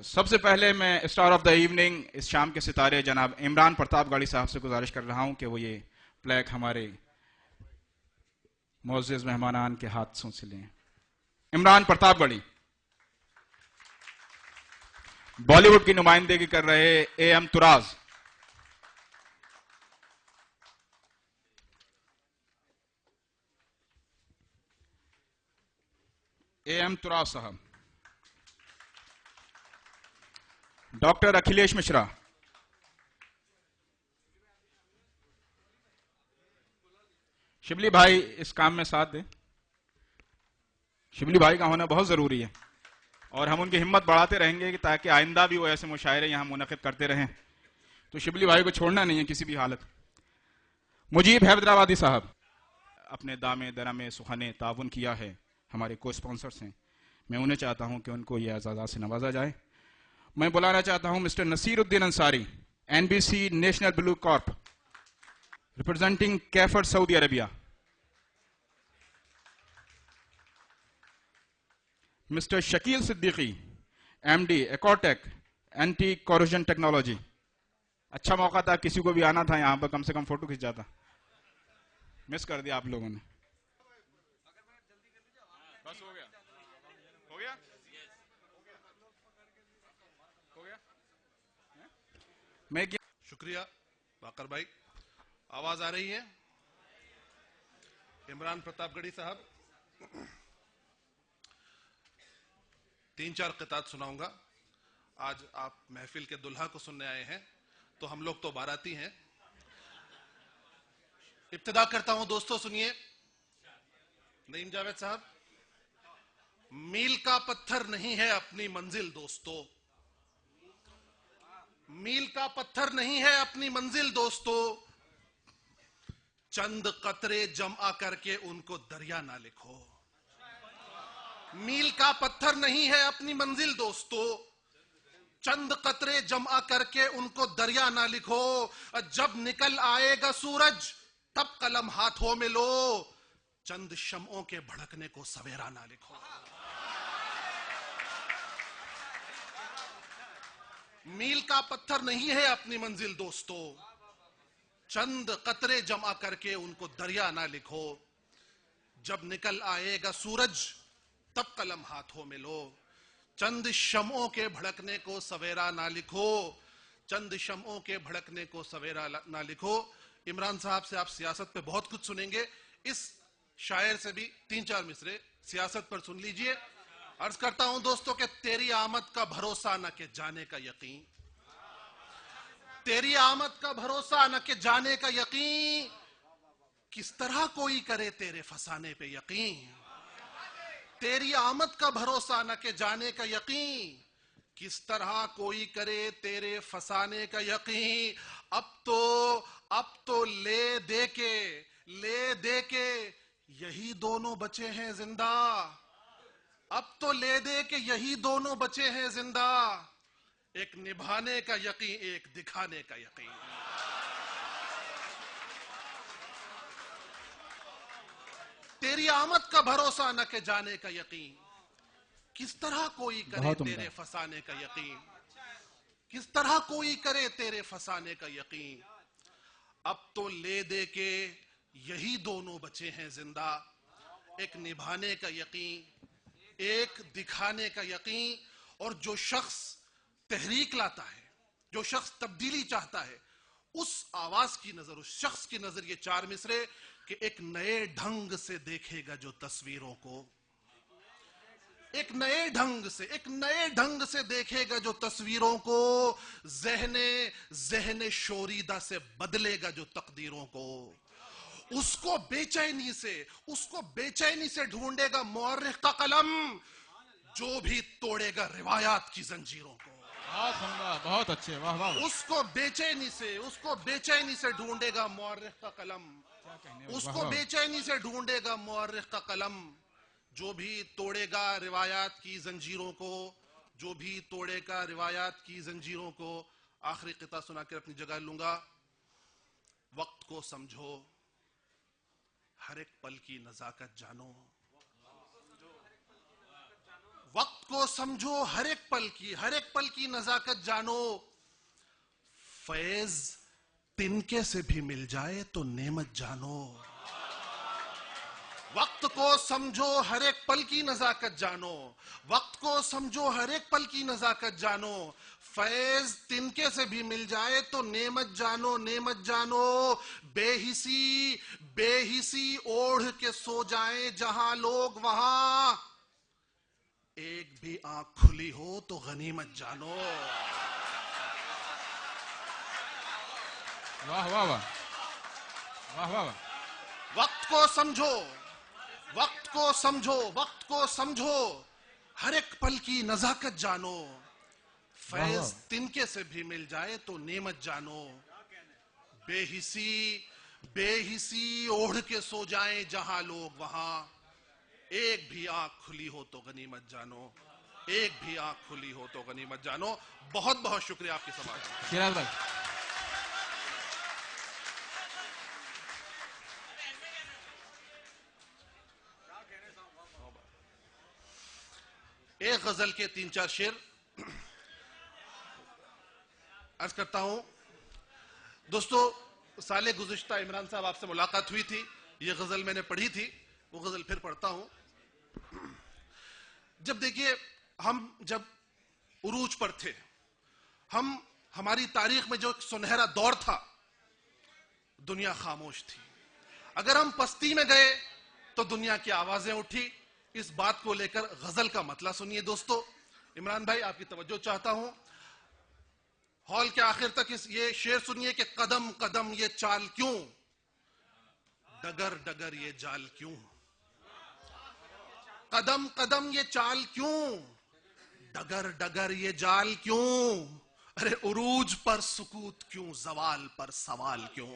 सबसे पहले मैं स्टार ऑफ द इवनिंग, इस शाम के सितारे जनाब इमरान प्रतापगढ़ी साहब से गुजारिश कर रहा हूं कि वो ये प्लेक हमारे मोअज़्ज़िज़ मेहमानान के हाथों से लें। इमरान प्रतापगढ़ी बॉलीवुड की नुमाइंदगी कर रहे AM तुराज, AM तुराज साहब, डॉक्टर अखिलेश मिश्रा, शिबली भाई इस काम में साथ दें। शिबली भाई का होना बहुत जरूरी है और हम उनकी हिम्मत बढ़ाते रहेंगे कि ताकि आइंदा भी वो ऐसे मुशायरे यहां मुनक़िद करते रहें। तो शिबली भाई को छोड़ना नहीं है किसी भी हालत। मुजीब हैदराबादी साहब अपने दामे दरमे सुखाने ताउन किया है, हमारे को स्पॉन्सर्स हैं। मैं उन्हें चाहता हूं कि उनको ये एजाज़ात से नवाजा जाए। मैं बुलाना चाहता हूं mister Naseeruddin Ansari, NBC national blue corp, representing कैफर Saudi Arabia. Mister Shakeel Siddiqui, MD Ecotech anti corrosion technology. अच्छा मौका था, किसी को भी आना था यहां पर, कम से कम फोटो खिंच जाता, मिस कर दिया आप लोगों ने। बस हो गया, हो गया, हो गया। मैं शुक्रिया वाकर भाई। आवाज आ रही है? इमरान प्रतापगढ़ी साहब, 3-4 क़ितात सुनाऊंगा। आज आप महफिल के दुल्हा को सुनने आए हैं, तो हम लोग तो बाराती हैं। इब्तिदा करता हूं दोस्तों, सुनिए। नईम जावेद साहब, मील का पत्थर नहीं है अपनी मंजिल दोस्तों, मील का पत्थर नहीं है अपनी मंजिल दोस्तों, चंद कतरे जमा करके उनको दरिया ना लिखो। मील का पत्थर नहीं है अपनी मंजिल दोस्तों, चंद कतरे जमा करके उनको दरिया ना लिखो। जब निकल आएगा सूरज तब कलम हाथों में लो, चंद शमओं के भड़कने को सवेरा ना लिखो। मील का पत्थर नहीं है अपनी मंजिल दोस्तों, चंद कतरे जमा करके उनको दरिया ना लिखो। जब निकल आएगा सूरज तब कलम हाथों में लो, चंद शमओं के भड़कने को सवेरा ना लिखो, चंद शमओं के भड़कने को सवेरा ना लिखो। इमरान साहब से आप सियासत पे बहुत कुछ सुनेंगे, इस शायर से भी 3-4 मिसरे सियासत पर सुन लीजिए। अर्ज करता हूं दोस्तों कि तेरी आमद का भरोसा न के जाने का यकीन, तेरी आमद का भरोसा न के जाने का यकीन, किस तरह कोई करे तेरे फसाने पे यकीन। तेरी आमद का भरोसा न के जाने का यकीन, किस तरह कोई करे तेरे फसाने का यकीन। अब तो ले दे के यही दोनों बचे हैं जिंदा, अब तो ले दे के यही दोनों बचे हैं जिंदा, एक निभाने का यकीन, एक दिखाने का यकीन। तेरी आमद का भरोसा न के जाने का यकीन, किस तरह कोई करे तेरे फसाने का यकीन, किस तरह कोई करे तेरे फसाने का यकीन। अब तो ले दे के यही दोनों बचे हैं जिंदा, एक निभाने का यकीन, एक दिखाने का यकीन। और जो शख्स तहरीक लाता है, जो शख्स तब्दीली चाहता है, उस आवाज की नजर, उस शख्स की नजर ये 4 मिसरे कि एक नए ढंग से देखेगा जो तस्वीरों को, एक नए ढंग से देखेगा जो तस्वीरों को, ज़हने शोरीदा से बदलेगा जो तकदीरों को। उसको बेचैनी से ढूंढेगा मुअर्रिख का कलम, जो भी तोड़ेगा रिवायात की जंजीरों को। बहुत अच्छे, वाह वाह। उसको बेचैनी से ढूंढेगा मुअर्रिख का कलम, उसको बेचैनी से ढूंढेगा मुअर्रिख का कलम, जो भी तोड़ेगा रिवायात की जंजीरों को, जो भी तोड़ेगा रिवायात की जंजीरों को। आखिरी किता सुनाकर अपनी जगह लूंगा। वक्त को समझो, हर एक पल की नजाकत जानो, वक्त को समझो, हर एक पल की नजाकत जानो। फैज तिनके से भी मिल जाए तो नेमत जानो। वक्त को समझो, हर एक पल की नजाकत जानो, वक्त को समझो, हर एक पल की नजाकत जानो। फैज तिनके से भी मिल जाए तो नेमत जानो, नेमत जानो। बेहिसी ओढ़ के सो जाए जहां लोग, वहां एक भी आंख खुली हो तो गनीमत जानो। वाह वाह वाह, वाह वाह वाह। वक्त को समझो, वक्त को समझो, वक्त को समझो, हर एक पल की नजाकत जानो। फैज तिनके से भी मिल जाए तो नेमत जानो। बेहिसी ओढ़ के सो जाए जहां लोग, वहां एक भी आंख खुली हो तो गनीमत जानो, एक भी आंख खुली हो तो गनीमत जानो। बहुत बहुत शुक्रिया आपकी समाज का। शिराज भाई, एक गजल के 3-4 शेर अर्ज करता हूं। दोस्तों, साले गुज़िश्ता इमरान साहब आपसे मुलाकात हुई थी, ये गजल मैंने पढ़ी थी, वो गजल फिर पढ़ता हूं। जब देखिए, हम जब उरूज पर थे, हमारी तारीख में जो एक सुनहरा दौर था, दुनिया खामोश थी। अगर हम पस्ती में गए तो दुनिया की आवाजें उठी। इस बात को लेकर गजल का मतलब सुनिए दोस्तों। इमरान भाई, आपकी तवज्जो चाहता हूं। हॉल के आखिर तक ये शेर सुनिए कि कदम कदम ये चाल क्यों, डगर डगर ये जाल क्यों, कदम कदम ये चाल क्यों, डगर डगर ये जाल क्यों, अरे उरूज पर सुकूत क्यों, जवाल पर सवाल क्यों,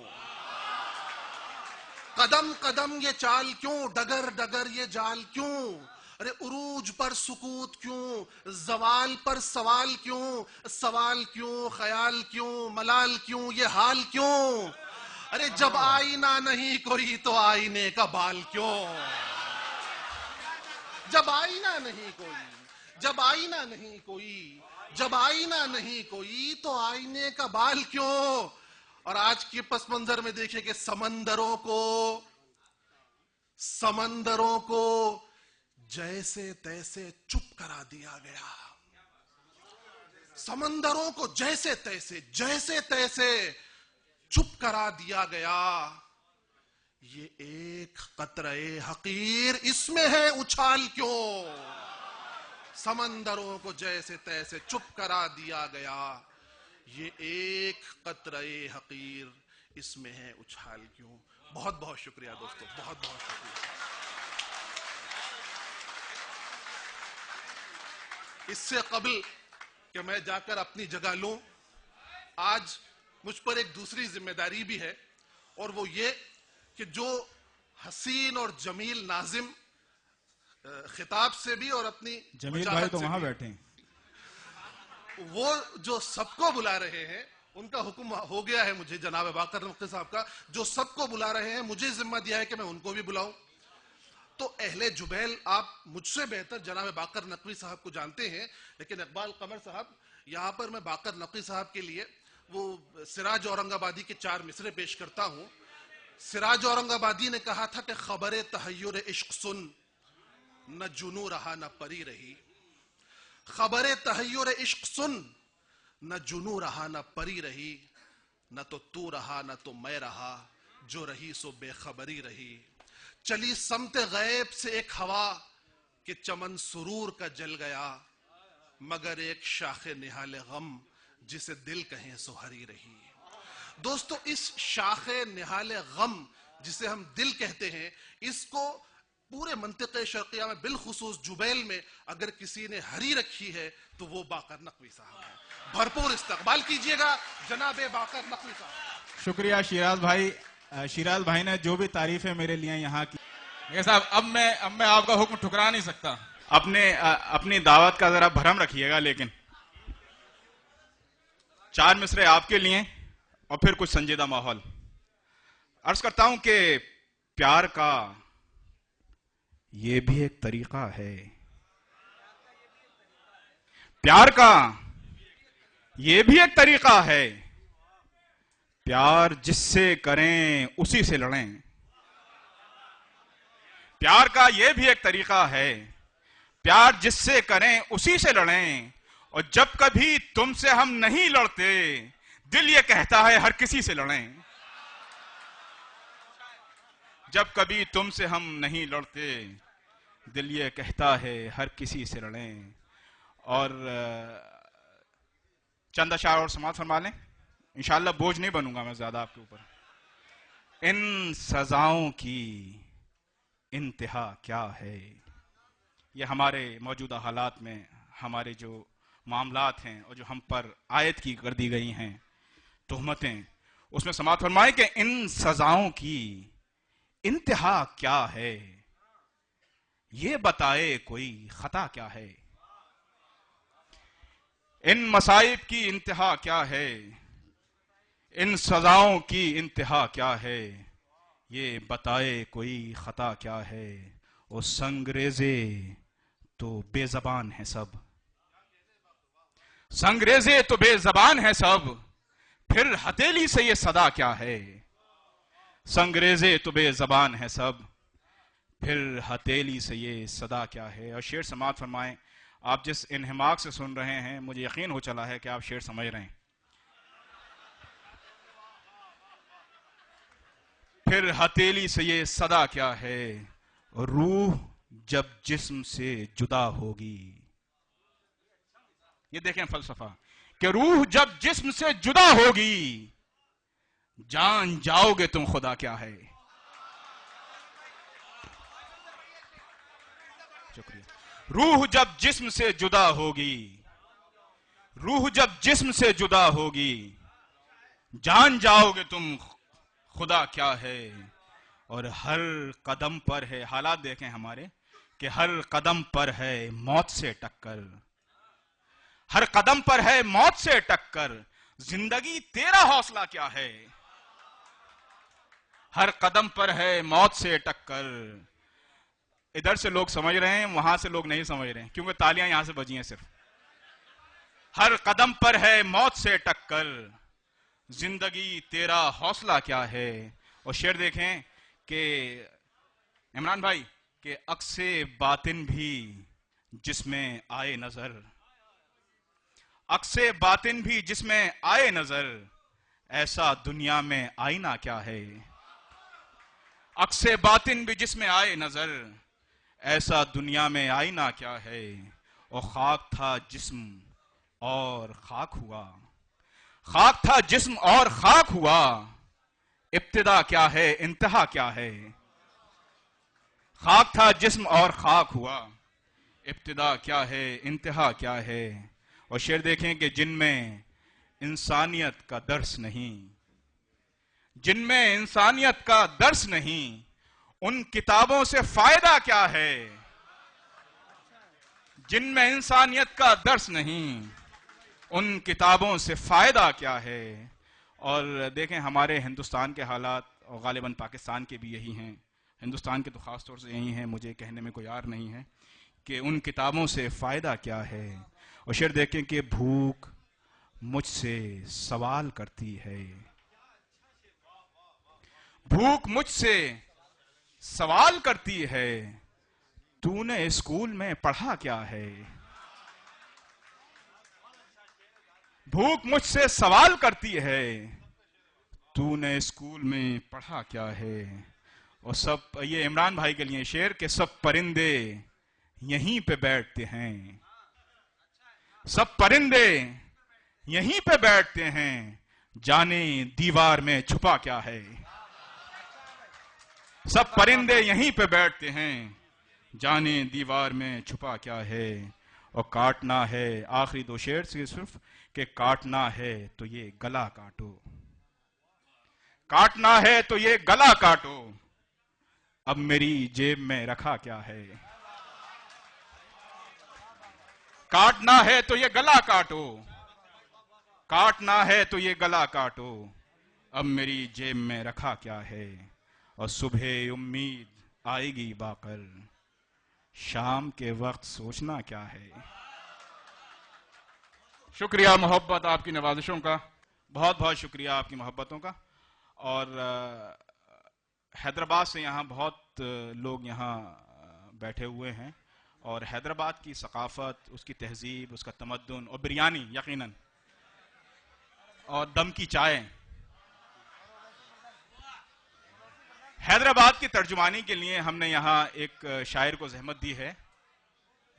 कदम कदम ये चाल क्यों, डगर डगर ये जाल क्यों, अरे उरूज पर सुकूत क्यों, जवाल पर सवाल क्यों, सवाल क्यों, ख्याल क्यों, मलाल क्यों, ये हाल क्यों, अरे जब आईना नहीं कोई तो आईने का बाल क्यों, जब आईना नहीं कोई, जब आईना नहीं कोई, जब आईना नहीं कोई तो आईने का बाल क्यों। और आज के पस मंजर में देखिए कि समंदरों को जैसे तैसे चुप करा दिया गया, समंदरों को जैसे तैसे चुप करा दिया गया। ये एक कतरे हकीर, इसमें है उछाल क्यों, समंदरों को जैसे तैसे चुप करा दिया गया। ये एक कतरे हकीर, इसमें है उछाल क्यों। बहुत बहुत शुक्रिया दोस्तों, बहुत बहुत शुक्रिया। इससे कबल कि मैं जाकर अपनी जगह लूं, आज मुझ पर एक दूसरी जिम्मेदारी भी है, और वो ये कि जो हसीन और जमील नाजिम खिताब से भी और अपनी जमील भाई तो वहां बैठे हैं, वो जो सबको बुला रहे हैं, उनका हुक्म हो गया है मुझे, जनाब बाकर नकवी साहब का, जो सबको बुला रहे हैं, मुझे जिम्मा दिया है कि मैं उनको भी बुलाऊं। तो अहले जुबैल, आप मुझसे बेहतर जनाब बाकर नकवी साहब को जानते हैं, लेकिन इकबाल कमर साहब, यहां पर मैं बाकर नकवी साहब के लिए वो सिराज औरंगाबादी के 4 मिसरे पेश करता हूं। सिराज औरंगाबादी ने कहा था कि खबरे तहय्युर इश्क सुन, न जुनू रहा न परी रही, खबरे तहय्युर इश्क सुन, न जुनू रहा न परी रही, न तो तू रहा न तो मैं रहा, जो रही सो बेखबरी रही। चली समते गैब से एक हवा कि चमन सुरूर का जल गया, मगर एक शाखे निहाले गम जिसे दिल कहें सो हरी रही। दोस्तों, इस शाखे निहाले गम जिसे हम दिल कहते हैं, इसको पूरे मंतिक़े शर्क़िया में, बिलखुसूस जुबैल में अगर किसी ने हरी रखी है तो वो बाकर नकवी साहब है। भरपूर इस्तकबाल कीजिएगा जनाबे बाकर नकवी साहब। शुक्रिया शिराज भाई। शिराज भाई ने जो भी तारीफें मेरे लिए यहाँ की, मेरे साहब अब मैं आपका हुक्म ठुकरा नहीं सकता। अपनी दावत का जरा भरम रखिएगा, लेकिन 4 मिसरे आपके लिए और फिर कुछ संजीदा माहौल। अर्ज करता हूं कि प्यार का ये भी एक तरीका है, प्यार का ये भी एक तरीका है, प्यार जिससे करें उसी से लड़ें। प्यार का ये भी एक तरीका है, प्यार जिससे करें उसी से लड़ें। और जब कभी तुमसे हम नहीं लड़ते, दिल ये कहता है हर किसी से लड़ें। जब कभी तुमसे हम नहीं लड़ते, दिल ये कहता है हर किसी से लड़ें। और चंद अशार और समाअत फरमा लें, इंशाअल्लाह बोझ नहीं बनूंगा मैं ज्यादा आपके ऊपर। इन सजाओं की इंतहा क्या है, ये हमारे मौजूदा हालात में हमारे जो मामलात हैं और जो हम पर आयत की कर दी गई हैं तुहमतें, उसमें समाअत फरमाए कि इन सजाओं की इंतहा क्या है। ये बताए कोई खता क्या है, इन मसाइब की इंतहा क्या है, इन सजाओं की इंतहा क्या है, ये बताए कोई खता क्या है। ओ संगरेजे तो बेजबान है सब, संगरेजे तो बेजबान है सब, फिर हथेली से ये सदा क्या है। संगरेजे तो बेजबान है सब, फिर हथेली से ये सदा क्या है। और शेर समाप्त फरमाएं। आप जिस इन्हिमाक से सुन रहे हैं मुझे यकीन हो चला है कि आप शेर समझ रहे हैं। फिर हथेली से ये सदा क्या है, रूह जब जिस्म से जुदा होगी। ये देखें फलसफा कि रूह जब जिस्म से जुदा होगी, जान जाओगे तुम खुदा क्या है। शुक्रिया। रूह जब जिस्म से जुदा होगी, रूह जब जिस्म से जुदा होगी, जान जाओगे तुम खुदा क्या है। और हर कदम पर है, हालात देखें हमारे कि हर कदम पर है मौत से टक्कर, हर कदम पर है मौत से टक्कर, जिंदगी तेरा हौसला क्या है। हर कदम पर है मौत से टक्कर। इधर से लोग समझ रहे हैं, वहां से लोग नहीं समझ रहे हैं, क्योंकि तालियां यहां से बजी हैं सिर्फ। हर कदम पर है मौत से टक्कर, जिंदगी तेरा हौसला क्या है। और शेर देखें कि इमरान भाई के अक्से बातिन भी जिसमें आए नजर, अक्से बातिन भी जिसमें आए नजर, ऐसा दुनिया में आईना क्या है। अक्से बातिन भी जिसमें आए नजर, ऐसा दुनिया में आईना क्या है। और खाक था जिस्म और खाक हुआ, खाक था जिस्म और खाक हुआ, इब्तिदा क्या है इंतहा क्या है। खाक था जिस्म और खाक हुआ, इब्तिदा क्या है इंतहा क्या है। और शेर देखें कि जिनमें इंसानियत का दर्स नहीं, जिनमें इंसानियत का दर्स नहीं, उन किताबों से फायदा क्या है। जिनमें इंसानियत का दर्स नहीं, उन किताबों से फायदा क्या है। और देखें हमारे हिंदुस्तान के हालात, और गालिबन पाकिस्तान के भी यही हैं, हिंदुस्तान के तो खास तौर से यही हैं, मुझे कहने में कोई यार नहीं है कि उन किताबों से फायदा क्या है। और शेर देखें कि भूख मुझसे सवाल करती है, भूख मुझसे सवाल करती है, तूने स्कूल में पढ़ा क्या है। भूख मुझसे सवाल करती है, तूने स्कूल में पढ़ा क्या है। और सब ये इमरान भाई के लिए शेर के सब परिंदे यहीं पे बैठते हैं, सब परिंदे यहीं पे बैठते हैं, जाने दीवार में छुपा क्या है। सब परिंदे यहीं पे बैठते हैं, जाने दीवार में छुपा क्या है। और काटना है, आखिरी दो शेर से सिर्फ, कि काटना है तो ये गला काटो, काटना है तो ये गला काटो, अब मेरी जेब में रखा क्या है। काटना है तो ये गला काटो, काटना है तो ये गला काटो, अब मेरी जेब में रखा क्या है। और सुबह उम्मीद आएगी बाकर, शाम के वक्त सोचना क्या है। शुक्रिया मोहब्बत आपकी नवाजिशों का, बहुत बहुत शुक्रिया आपकी मोहब्बतों का। और हैदराबाद से यहाँ बहुत लोग यहाँ बैठे हुए हैं, और हैदराबाद की सकाफत, उसकी तहजीब, उसका तमद्दुन, और बिरयानी यकीनन, और दम की चाय। हैदराबाद की तर्जुमानी के लिए हमने यहाँ एक शायर को जहमत दी है,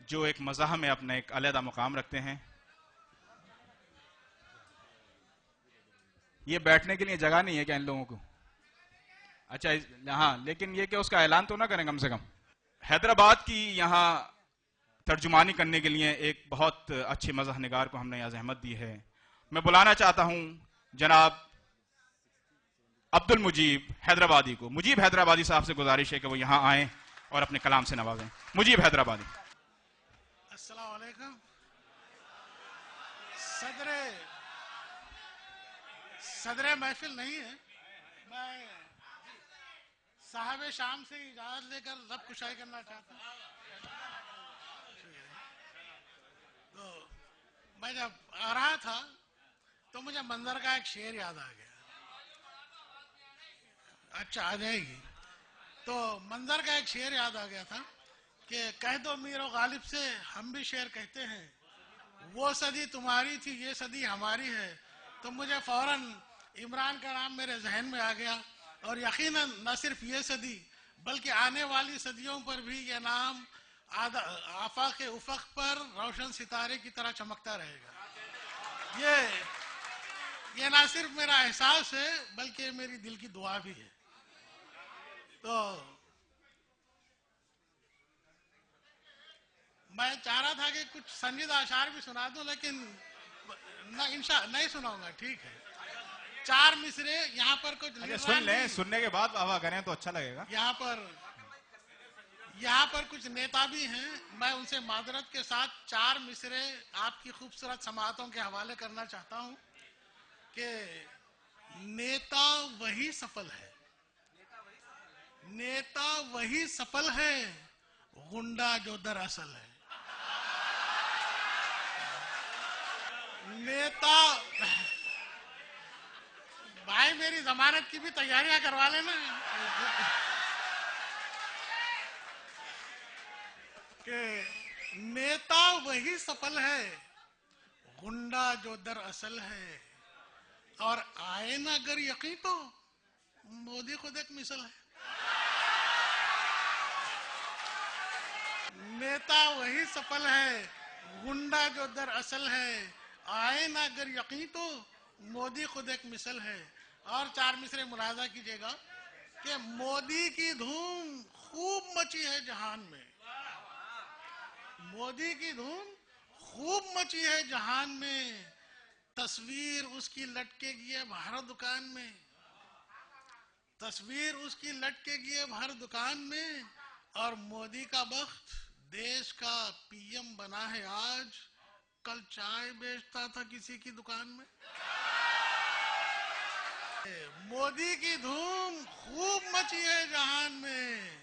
जो एक मज़ाह में अपना एक अलहदा मुकाम रखते हैं। ये बैठने के लिए जगह नहीं है क्या इन लोगों को? अच्छा, हाँ, लेकिन ये क्या उसका ऐलान तो ना करें कम से कम। हैदराबाद की यहाँ तर्जुमानी करने के लिए एक बहुत अच्छे मज़ाह निगार को हमने यहाँ जहमत दी है। मैं बुलाना चाहता हूँ जनाब अब्दुल मुजीब हैदराबादी को। मुजीब हैदराबादी साहब से गुजारिश है कि वो यहाँ आए और अपने कलाम से नवाजें। मुजीब हैदराबादी। अस्सलाम वालेकुम। सदरे महफिल नहीं है, मैं साहब शाम से इजाजत लेकर लब कुशाई करना चाहता हूँ। तो मैं जब आ रहा था तो मुझे मंजर का एक शेर याद आ गया। अच्छा, आ जाएगी। तो मंजर का एक शेर याद आ गया था कि कह दो मीर गालिब से हम भी शेर कहते हैं, वो सदी तुम्हारी थी ये सदी हमारी है। तो मुझे फौरन इमरान का नाम मेरे जहन में आ गया, और यकीनन न सिर्फ ये सदी बल्कि आने वाली सदियों पर भी ये नाम आफाक उफक पर रोशन सितारे की तरह चमकता रहेगा। ये ना सिर्फ मेरा एहसास है बल्कि मेरी दिल की दुआ भी है। तो मैं चाह रहा था कि कुछ संजीदा अशार भी सुना दूं, लेकिन नहीं सुनाऊंगा, ठीक है। 4 मिसरे यहाँ पर कुछ सुन ले, सुनने के बाद वाह करें तो अच्छा लगेगा। यहाँ पर कुछ नेता भी हैं, मैं उनसे मादरत के साथ 4 मिसरे आपकी खूबसूरत समाअतों के हवाले करना चाहता हूँ कि नेता वही सफल है, नेता वही सफल है, गुंडा जो दरअसल है। नेता भाई मेरी जमानत की भी तैयारियां करवा लेना कि नेता वही सफल है, गुंडा जो दरअसल है। और आए ना अगर यकीन तो मोदी खुद एक मिसल है। नेता वही सफल है, गुंडा जो दरअसल है। आए ना अगर यकीन तो मोदी खुद एक मिसल है। और 4 मिसरे मुलाजा कीजिएगा कि मोदी की धूम खूब मची है जहान में, मोदी की धूम खूब मची है जहान में। तस्वीर उसकी लटकेगी अब हर दुकान में, तस्वीर उसकी लटकेगी अब हर दुकान में। और मोदी का बख्त देश का पीएम बना है आज, कल चाय बेचता था किसी की दुकान में। मोदी की धूम खूब मची है जहान में,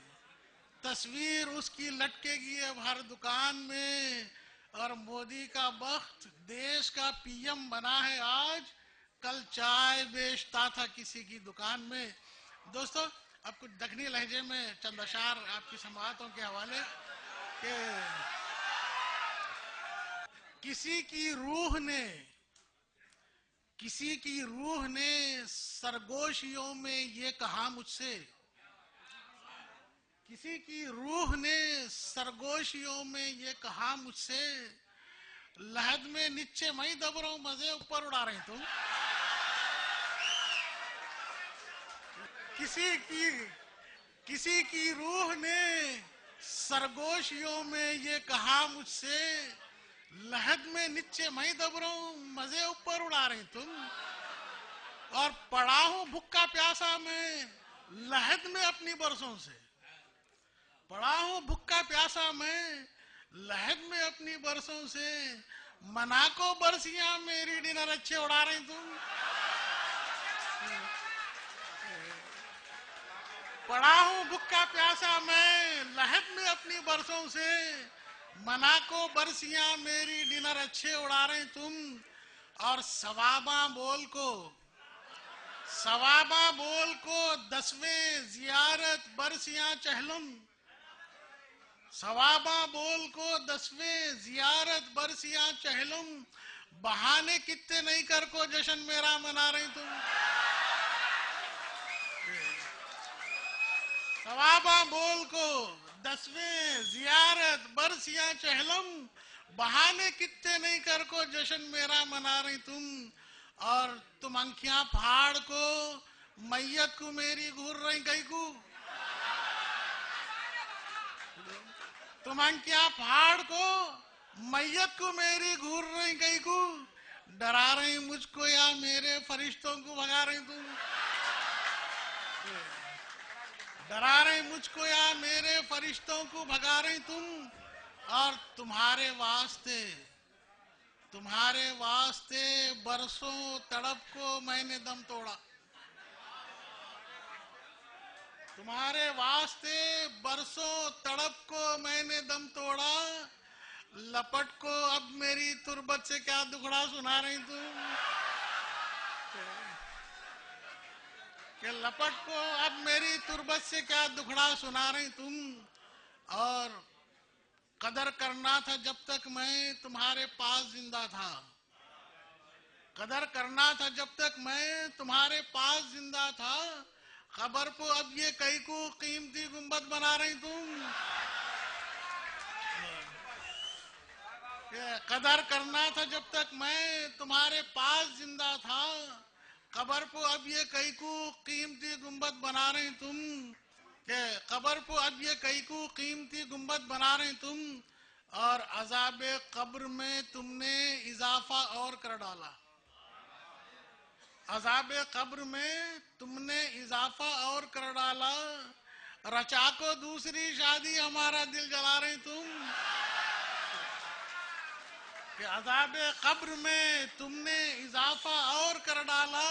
तस्वीर उसकी लटकेगी अब हर दुकान में। और मोदी का बख्त देश का पीएम बना है आज, कल चाय बेचता था किसी की दुकान में। दोस्तों, अब कुछ दखनी लहजे में चंद अशार आपकी समाअतों के हवाले के किसी की रूह ने सरगोशियों में ये कहा मुझसे, किसी की रूह ने सरगोशियों में ये कहा मुझसे, लहद में नीचे मैं दब रहा हूं मजे ऊपर उड़ा रहे तुम। किसी की रूह ने सरगोशियों में ये कहा मुझसे, लहद में नीचे मैं दब रहा हूं मजे ऊपर उड़ा रहे तुम। और पड़ा हूं भुक्का प्यासा मैं लहद में अपनी बरसों से, पड़ा हूं भुक्का प्यासा मैं लहद में अपनी बरसों से। मना को बरसियां मेरी डिनर अच्छे उड़ा रहे तुम। पड़ा हूं भुक्का प्यासा मैं लहद में अपनी बरसों से, मना को बरसियां मेरी डिनर अच्छे उड़ा रहे तुम। और सवाबा बोल को 10वें जियारत बरसियां चहलुम, सवाबा बोल को 10वें जियारत बरसियां चहलुम। बहाने कितने नहीं कर को जश्न मेरा मना रही तुम। सवाबा बोल को 10वें जियारत बरसियां चहलुम। बहाने कितने नहीं कर को जश्न मेरा मना रही तुम। और तुम अंखियां फाड़ को मैयत को मेरी घूर रही गई को, तुम अंखियां फाड़ को मैयत को मेरी घूर रही गई को। डरा रही मुझको या मेरे फरिश्तों को भगा रही तुम। डरा रहे मुझको या मेरे फरिश्तों को भगा रही तुम, और तुम्हारे वास्ते बरसों तड़प को मैंने दम तोड़ा। तुम्हारे वास्ते बरसों तड़प को मैंने दम तोड़ा, लपट को अब मेरी तुरबत से क्या दुखड़ा सुना रही तुम, कि लपट को अब मेरी तुरबत से क्या दुखड़ा सुना रही तुम। और कदर करना था जब तक मैं तुम्हारे पास जिंदा था, कदर करना था जब तक मैं तुम्हारे पास जिंदा था, खबर को अब ये कई को कीमती गुंबद बना रही तुम। कदर करना था जब तक मैं तुम्हारे पास जिंदा था, खबर को अब ये कई को कीमती गुंबद बना रही तुम, के कब्र को अब ये कई को कीमती गुंबद बना रही तुम। और अजाब कब्र में तुमने इजाफा और कर डाला, अजाब कब्र में तुमने इजाफा और कर डाला, रचा को दूसरी शादी हमारा दिल जला रही तुम। कि अजाब कब्र में तुमने इजाफा और कर डाला,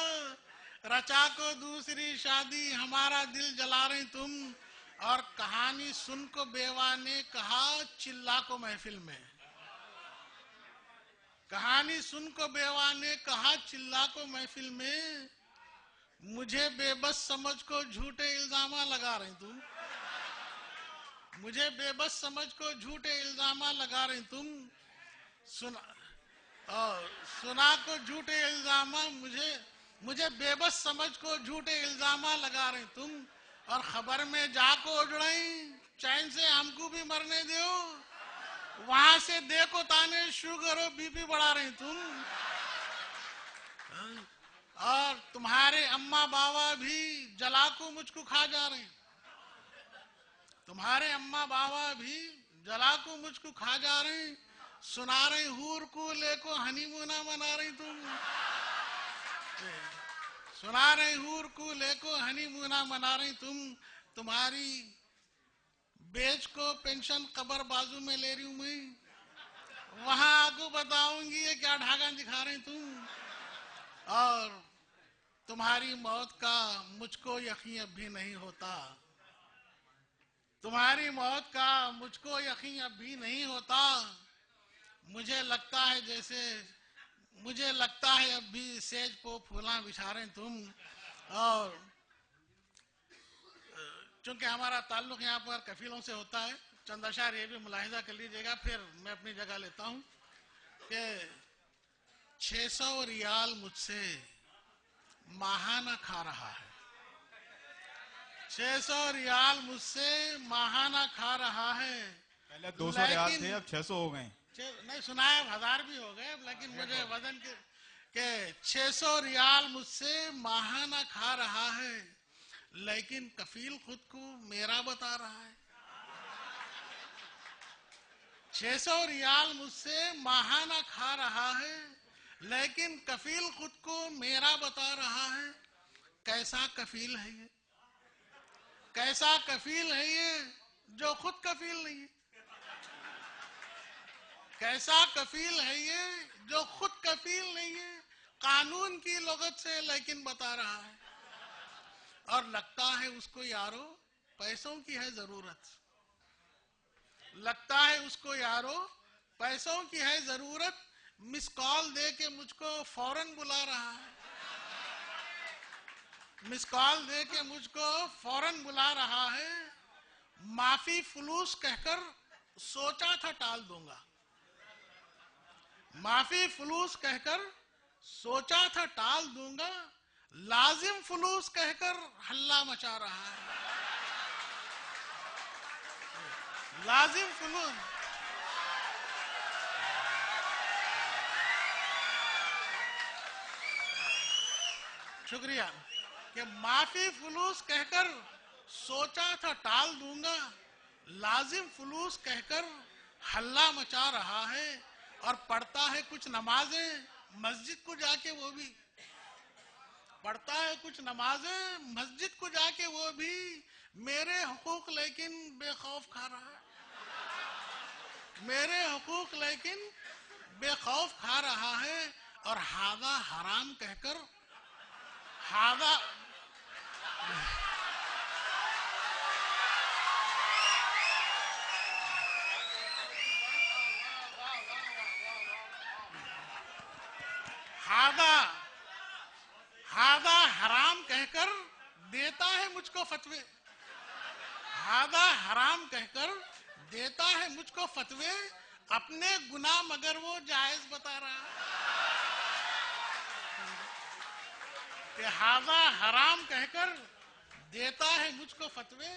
रचा को दूसरी शादी हमारा दिल जला रही तुम। और कहानी सुन को बेवा ने कहा चिल्ला को महफिल में, कहानी सुन को बेवा ने कहा चिल्ला को महफिल में, मुझे बेबस समझ को झूठे इल्जामा लगा रही तुम, मुझे बेबस समझ को झूठे इल्जामा लगा रही तुम। सुना को झूठे इल्जामा, मुझे बेबस समझ को झूठे इल्जामा लगा रही तुम। और खबर में जाको उजड़ई चैन से हमको भी मरने दो, वहां से देखो ताने शुगर और बीपी बढ़ा रही तुम। और तुम्हारे अम्मा बाबा भी जलाको मुझको खा जा रहे, तुम्हारे अम्मा बाबा भी जलाको मुझको खा जा रहे। सुना रही हूर को लेको हनीमूना मना रही तुम, सुना रही हूर को लेको हनीमूना मना रही तुम। तुम्हारी बेच को पेंशन कब्र बाजू में ले रही हूं मैं, वहां आपको बताऊंगी ये क्या ढाका दिखा रही तुम। और तुम्हारी मौत का मुझको यकीन अब भी नहीं होता, तुम्हारी मौत का मुझको यकीन अब भी नहीं होता। मुझे लगता है जैसे, मुझे लगता है अब भी सेज को फूला बिछा रहे तुम। और चूंकि हमारा ताल्लुक यहाँ पर कफीलों से होता है, चंद अशार ये भी मुलाहिजा कर लीजिएगा, फिर मैं अपनी जगह लेता हूँ कि 600 रियाल मुझसे माहाना खा रहा है, 600 रियाल मुझसे माहाना खा रहा है। पहले 200 रियाल थे, अब 600 हो गए। नहीं सुनाया 1000 भी हो गए, लेकिन मुझे वजन के 600 रियाल मुझसे माहाना खा रहा है, लेकिन कफील खुद को मेरा बता रहा है। 600 रियाल मुझसे माहाना खा रहा है, लेकिन कफील खुद को मेरा बता रहा है। कैसा कफील है ये, कैसा कफील है ये जो खुद कफील नहीं है, कैसा कफील है ये जो खुद कफील नहीं है। कानून की लगत से लेकिन बता रहा है। और लगता है उसको यारो पैसों की है जरूरत, लगता है उसको यारो पैसों की है जरूरत, मिस कॉल दे के मुझको फौरन बुला रहा है, मिस कॉल दे के मुझको फौरन बुला रहा है। माफी फुलूस कहकर सोचा था टाल दूंगा, माफी फुलूस कहकर सोचा था टाल दूंगा, लाजिम फुलूस कहकर हल्ला मचा रहा है, लाजिम फुलूस। शुक्रिया। कि माफी फुलूस कहकर सोचा था टाल दूंगा, लाजिम फुलूस कहकर हल्ला मचा रहा है। और पढ़ता है कुछ नमाजें मस्जिद को जाके, वो भी पढ़ता है कुछ नमाजें मस्जिद को जाके, वो भी मेरे हुकूक लेकिन बेखौफ खा रहा है, मेरे हुकूक लेकिन बेखौफ खा रहा है, और हादा हराम कहकर हादा हादा हादा हराम कहकर देता है मुझको फतवे, हादा हराम कहकर देता है मुझको फतवे, अपने गुनाह मगर वो जायज बता रहा है। कि हादा हराम कहकर देता है मुझको फतवे,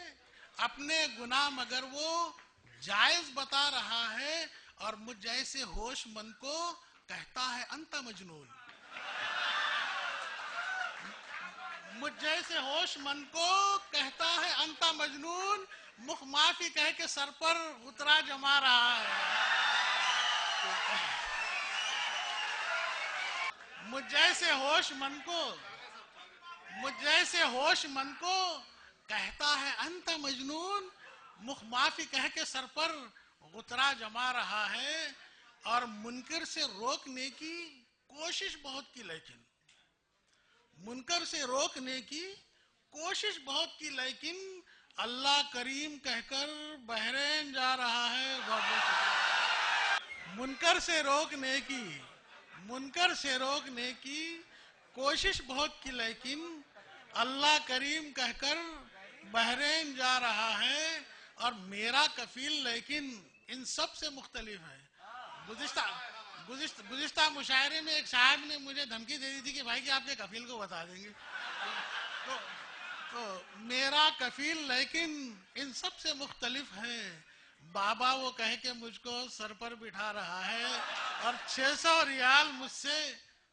अपने गुनाह मगर वो जायज बता रहा है, और मुझ जैसे होशमंद को कहता है अंत मजनून। मुझ जैसे होशमंद को कहता है अंत मजनून, मुख माफी कह के सर पर उतरा जमा रहा है। मुझ जैसे होशमंद को कहता है अंत मजनून, मुख माफी कह के सर पर उतरा जमा रहा है, और मुनकर से रोकने की कोशिश बहुत की, लेकिन मुनकर से रोकने की कोशिश बहुत की, लेकिन अल्लाह करीम कहकर बहरीन जा रहा है। मुनकर से रोकने की कोशिश बहुत की, लेकिन अल्लाह करीम कहकर बहरीन जा रहा है, और मेरा कफील लेकिन इन सब से मुख्तलिफ है। गुज़िश्ता मुशायरे में एक साहब ने मुझे धमकी दे दी थी कि भाई कि आपके कफील को बता देंगे, तो मेरा कफील लेकिन इन सब से मुख्तलिफ है। बाबा वो कह के मुझको सर पर बिठा रहा है, और 600 रियाल मुझसे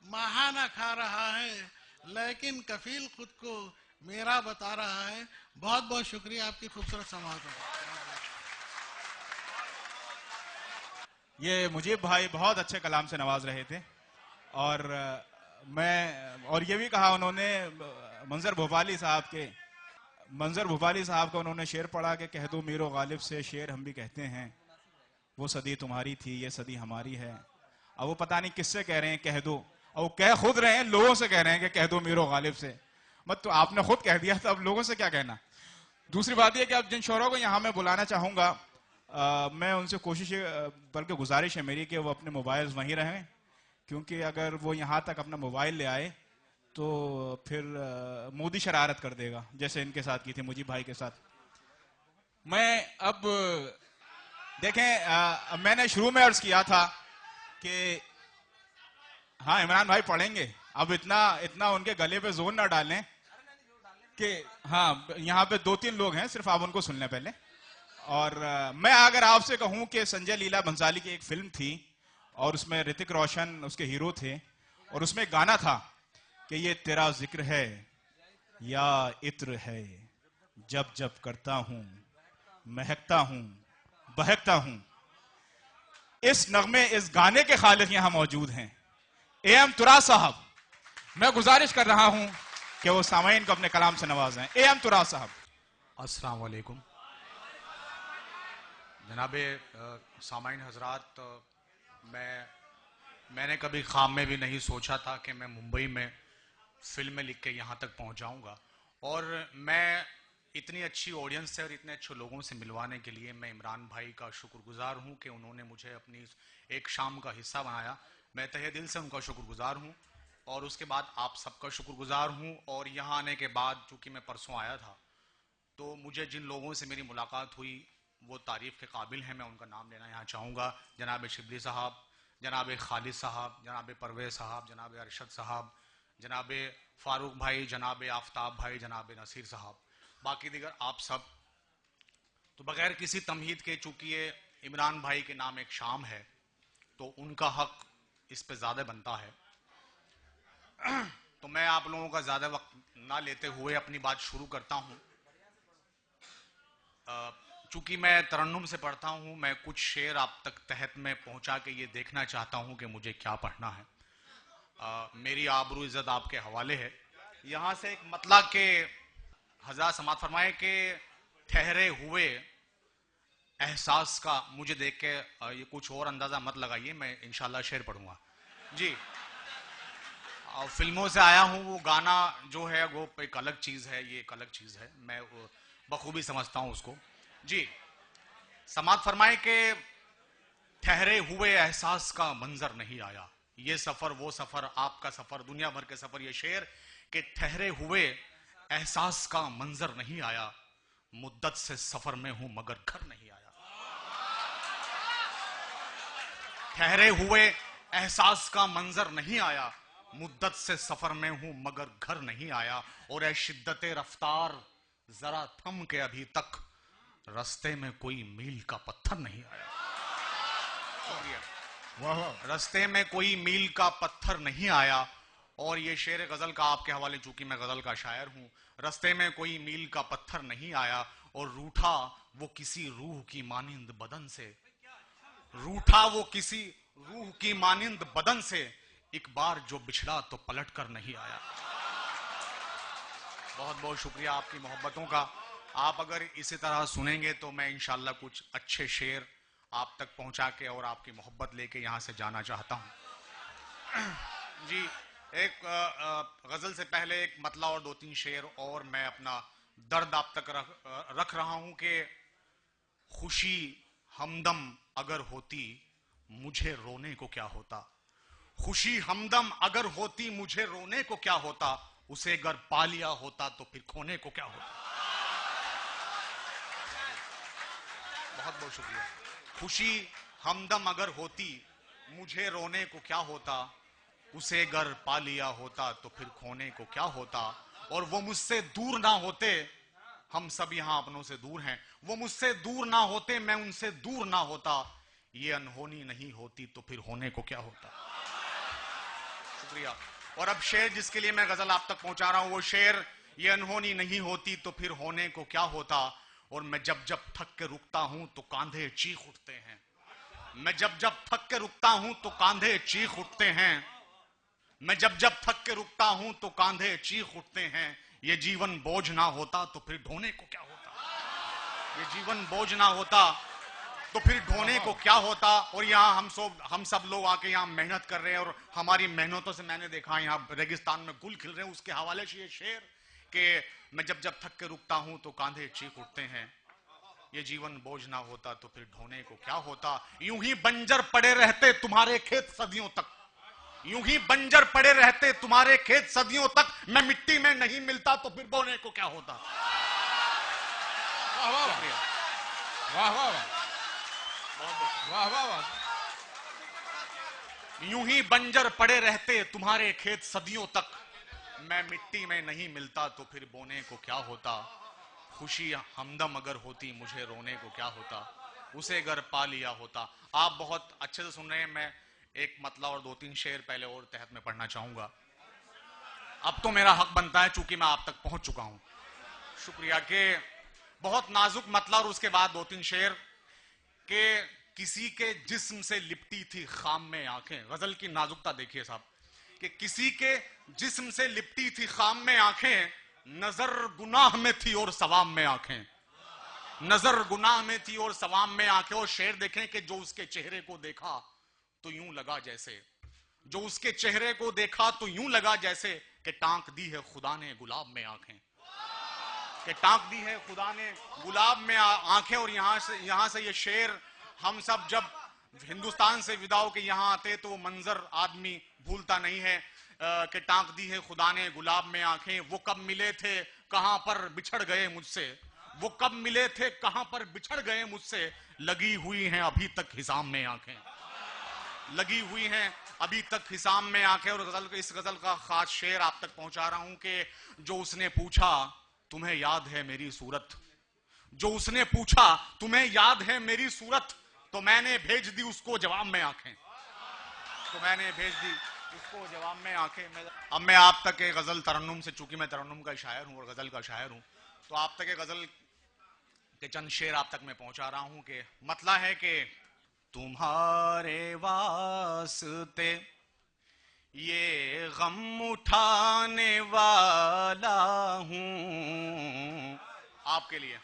माहाना खा रहा है, लेकिन कफील खुद को मेरा बता रहा है। बहुत बहुत शुक्रिया आपकी खूबसूरत समाअत का। ये मुजीब भाई बहुत अच्छे कलाम से नवाज रहे थे, और ये भी कहा उन्होंने, मंजर भोपाली साहब का उन्होंने शेर पढ़ा कि कह दो मीरो गालिब से शेर हम भी कहते हैं, वो सदी तुम्हारी थी ये सदी हमारी है। अब वो पता नहीं किससे कह रहे हैं कह दो, और वो कह खुद रहे हैं, लोगों से कह रहे हैं कि कह दो मीरो गालिब से। मत तो आपने खुद कह दिया, तो अब लोगों से क्या कहना। दूसरी बात यह कि अब जिन शोरों को यहाँ मैं बुलाना चाहूंगा, मैं उनसे कोशिश बल्कि गुजारिश है मेरी कि वो अपने मोबाइल वहीं रहें, क्योंकि अगर वो यहाँ तक अपना मोबाइल ले आए तो फिर मोदी शरारत कर देगा, जैसे इनके साथ की थी, मुजीब भाई के साथ। मैं अब देखें, मैंने शुरू में अर्ज किया था कि हाँ इमरान भाई पढ़ेंगे, अब इतना उनके गले पे जोर ना डालें कि हाँ यहाँ पे 2-3 लोग हैं, सिर्फ आप उनको सुन लें पहले। और मैं अगर आपसे कहूं कि संजय लीला भंसाली की एक फिल्म थी, और उसमें ऋतिक रोशन उसके हीरो थे, और उसमें एक गाना था कि ये तेरा जिक्र है या इत्र है, जब जब करता हूं महकता हूं बहकता हूं। इस नगमे, इस गाने के खालिक यहां मौजूद हैं, एएम तुराज साहब। मैं गुजारिश कर रहा हूं कि वो सामाईन को अपने कलाम से नवाजें। एएम तुराज साहब। अस्सलाम वालेकुम जनाबे सामाईन हजरात, मैंने कभी ख्वाब में भी नहीं सोचा था कि मैं मुंबई में फिल्में लिख के यहाँ तक पहुँच जाऊँगा, और मैं इतनी अच्छी ऑडियंस से और इतने अच्छे लोगों से मिलवाने के लिए मैं इमरान भाई का शुक्रगुजार हूँ कि उन्होंने मुझे अपनी एक शाम का हिस्सा बनाया। मैं तहे दिल से उनका शुक्रगुजार हूँ, और उसके बाद आप सबका शुक्रगुजार हूँ। और यहाँ आने के बाद चूँकि मैं परसों आया था, तो मुझे जिन लोगों से मेरी मुलाकात हुई वो तारीफ़ के काबिल हैं। मैं उनका नाम लेना यहाँ चाहूँगा। जनाब शिबली साहब, जनाब खालिद साहब, जनाब परवेज साहब, जनाब अरशद साहब, जनाब फारूक भाई, जनाब आफ्ताब भाई, जनाब नसीर साहब, बाकी दीगर आप सब। तो बगैर किसी तमहीद के, चूँकि ये इमरान भाई के नाम एक शाम है, तो उनका हक इस पे ज़्यादा बनता है। तो मैं आप लोगों का ज़्यादा वक्त ना लेते हुए अपनी बात शुरू करता हूँ। चूंकि मैं तरन्नुम से पढ़ता हूँ, मैं कुछ शेर आप तक तहत में पहुँचा के ये देखना चाहता हूँ कि मुझे क्या पढ़ना है। मेरी आबरू इज़्ज़त आपके हवाले है। यहाँ से एक मतलब के हज़रत समात फरमाए कि ठहरे हुए एहसास का, मुझे देख के ये कुछ और अंदाजा मत लगाइए, मैं इंशाल्लाह शेर पढ़ूंगा जी। फिल्मों से आया हूं, वो गाना जो है वो एक अलग चीज है, ये एक अलग चीज है, मैं बखूबी समझता हूं उसको जी। समात फरमाए कि ठहरे हुए एहसास का मंजर नहीं आया, ये सफर वो सफर आपका सफर, दुनिया भर के सफर। ये शेर कि ठहरे हुए एहसास का मंजर नहीं आया, मुद्दत से सफर में हूं मगर घर नहीं आया। ठहरे हुए एहसास का मंजर नहीं आया, मुद्दत से सफर में हूं मगर घर नहीं आया। और ऐ शिद्दत रफ्तार जरा थम के अभी तक, रास्ते में कोई मील का पत्थर नहीं आया। रास्ते में कोई मील का पत्थर नहीं आया। और ये शेर गजल का आपके हवाले, चूंकि मैं गजल का शायर हूं। रास्ते में कोई मील का पत्थर नहीं आया, और रूठा वो किसी रूह की मानिंद बदन से, रूठा वो किसी रूह की मानिंद बदन से, एक बार जो बिछड़ा तो पलट कर नहीं आया। बहुत बहुत शुक्रिया आपकी मोहब्बतों का। आप अगर इसी तरह सुनेंगे तो मैं इंशाल्लाह कुछ अच्छे शेर आप तक पहुंचा के और आपकी मोहब्बत लेके यहां से जाना चाहता हूं जी। एक गजल से पहले एक मतला और 2-3 शेर और मैं अपना दर्द आप तक रख रहा हूं कि खुशी हमदम अगर होती मुझे रोने को क्या होता, खुशी हमदम अगर होती मुझे रोने को क्या होता, उसे अगर पा लिया होता तो फिर खोने को क्या होता। बहुत बहुत शुक्रिया। खुशी हमदम अगर होती मुझे रोने को क्या होता, उसे अगर पा लिया होता तो फिर खोने को क्या होता। और वो मुझसे दूर ना होते, हम सब यहां अपनों से दूर हैं, वो मुझसे दूर ना होते, मैं उनसे दूर ना होता, ये अनहोनी नहीं होती तो फिर होने को क्या होता। शुक्रिया। और अब शेर जिसके लिए मैं गजल आप तक पहुंचा रहा हूं, वो शेर, ये अनहोनी नहीं होती तो फिर होने को क्या होता। और मैं जब जब थक के रुकता हूं तो कांधे चीख उठते हैं, मैं जब जब थक के रुकता हूं तो कांधे चीख उठते हैं, मैं जब जब थक के रुकता हूं तो कांधे चीख उठते हैं। ये जीवन बोझ ना होता तो फिर ढोने को क्या होता, ये जीवन बोझ ना होता तो फिर ढोने को क्या होता। और यहाँ हम सब लोग आके यहाँ मेहनत कर रहे हैं, और हमारी मेहनतों से मैंने देखा यहाँ रेगिस्तान में गुल खिल रहे हैं। उसके हवाले से ये शेर कि मैं जब जब थक के रुकता हूं तो कांधे चीख उठते हैं, ये जीवन बोझ ना होता तो फिर ढोने को क्या होता। यूं ही बंजर पड़े रहते तुम्हारे खेत सदियों तक, यूं ही बंजर पड़े रहते तुम्हारे खेत सदियों तक, मैं मिट्टी में नहीं मिलता तो फिर बोने को क्या होता। वाह वाह वाह वाह वाह वाह। यूं ही बंजर पड़े रहते तुम्हारे खेत सदियों तक, मैं मिट्टी में नहीं मिलता तो फिर बोने को क्या होता। खुशी हमदम अगर होती मुझे रोने को क्या होता, उसे अगर पा लिया होता। आप बहुत अच्छे से सुन रहे हैं। मैं एक मतला और 2-3 शेर पहले और तहत में पढ़ना चाहूंगा। अब तो मेरा हक बनता है चूंकि मैं आप तक पहुंच चुका हूं। शुक्रिया। के बहुत नाजुक मतला और उसके बाद 2-3 शेर के किसी के जिस्म से लिपटी थी खाम में आंखें। गजल की नाजुकता देखिए साहब, कि किसी के जिस्म से लिपटी थी खाम में आंखें, नजर गुनाह में थी और सवाब में आंखें, नजर गुनाह में थी और सवाब में आंखें। और शेर देखें कि जो उसके चेहरे को देखा तो यूं लगा जैसे, जो उसके चेहरे को देखा तो यूं लगा जैसे कि टांक दी है खुदा ने गुलाब में आंखें, कि टांक दी है खुदा ने गुलाब में आंखें। और यहां से ये शेर, हम सब जब हिंदुस्तान से विदा होकर यहां आते तो वो मंजर आदमी भूलता नहीं है कि टांक दी है खुदा ने गुलाब में आंखें। वो कब मिले थे कहां पर बिछड़ गए मुझसे, वो कब मिले थे कहां पर बिछड़ गए मुझसे, लगी हुई हैं अभी तक हिसाब में आंखें, लगी हुई हैं अभी तक हिसाब में आंखें। और इस गजल का खास शेर आप तक पहुंचा रहा हूं कि जो उसने पूछा तुम्हें याद है मेरी सूरत, जो उसने पूछा तुम्हें याद है मेरी सूरत, तो मैंने भेज दी उसको जवाब में आंखें, तो मैंने भेज दी उसको जवाब में आंखें। अब मैं आप तक एक गजल तरन्नुम से, चूंकि मैं तरन्नुम का शायर हूं और गजल का शायर हूं, तो आप तक एक गजल के चंद शेर आप तक मैं पहुंचा रहा हूं कि मतला है कि तुम्हारे वास्ते ये गम उठाने वाला हूं, आपके लिए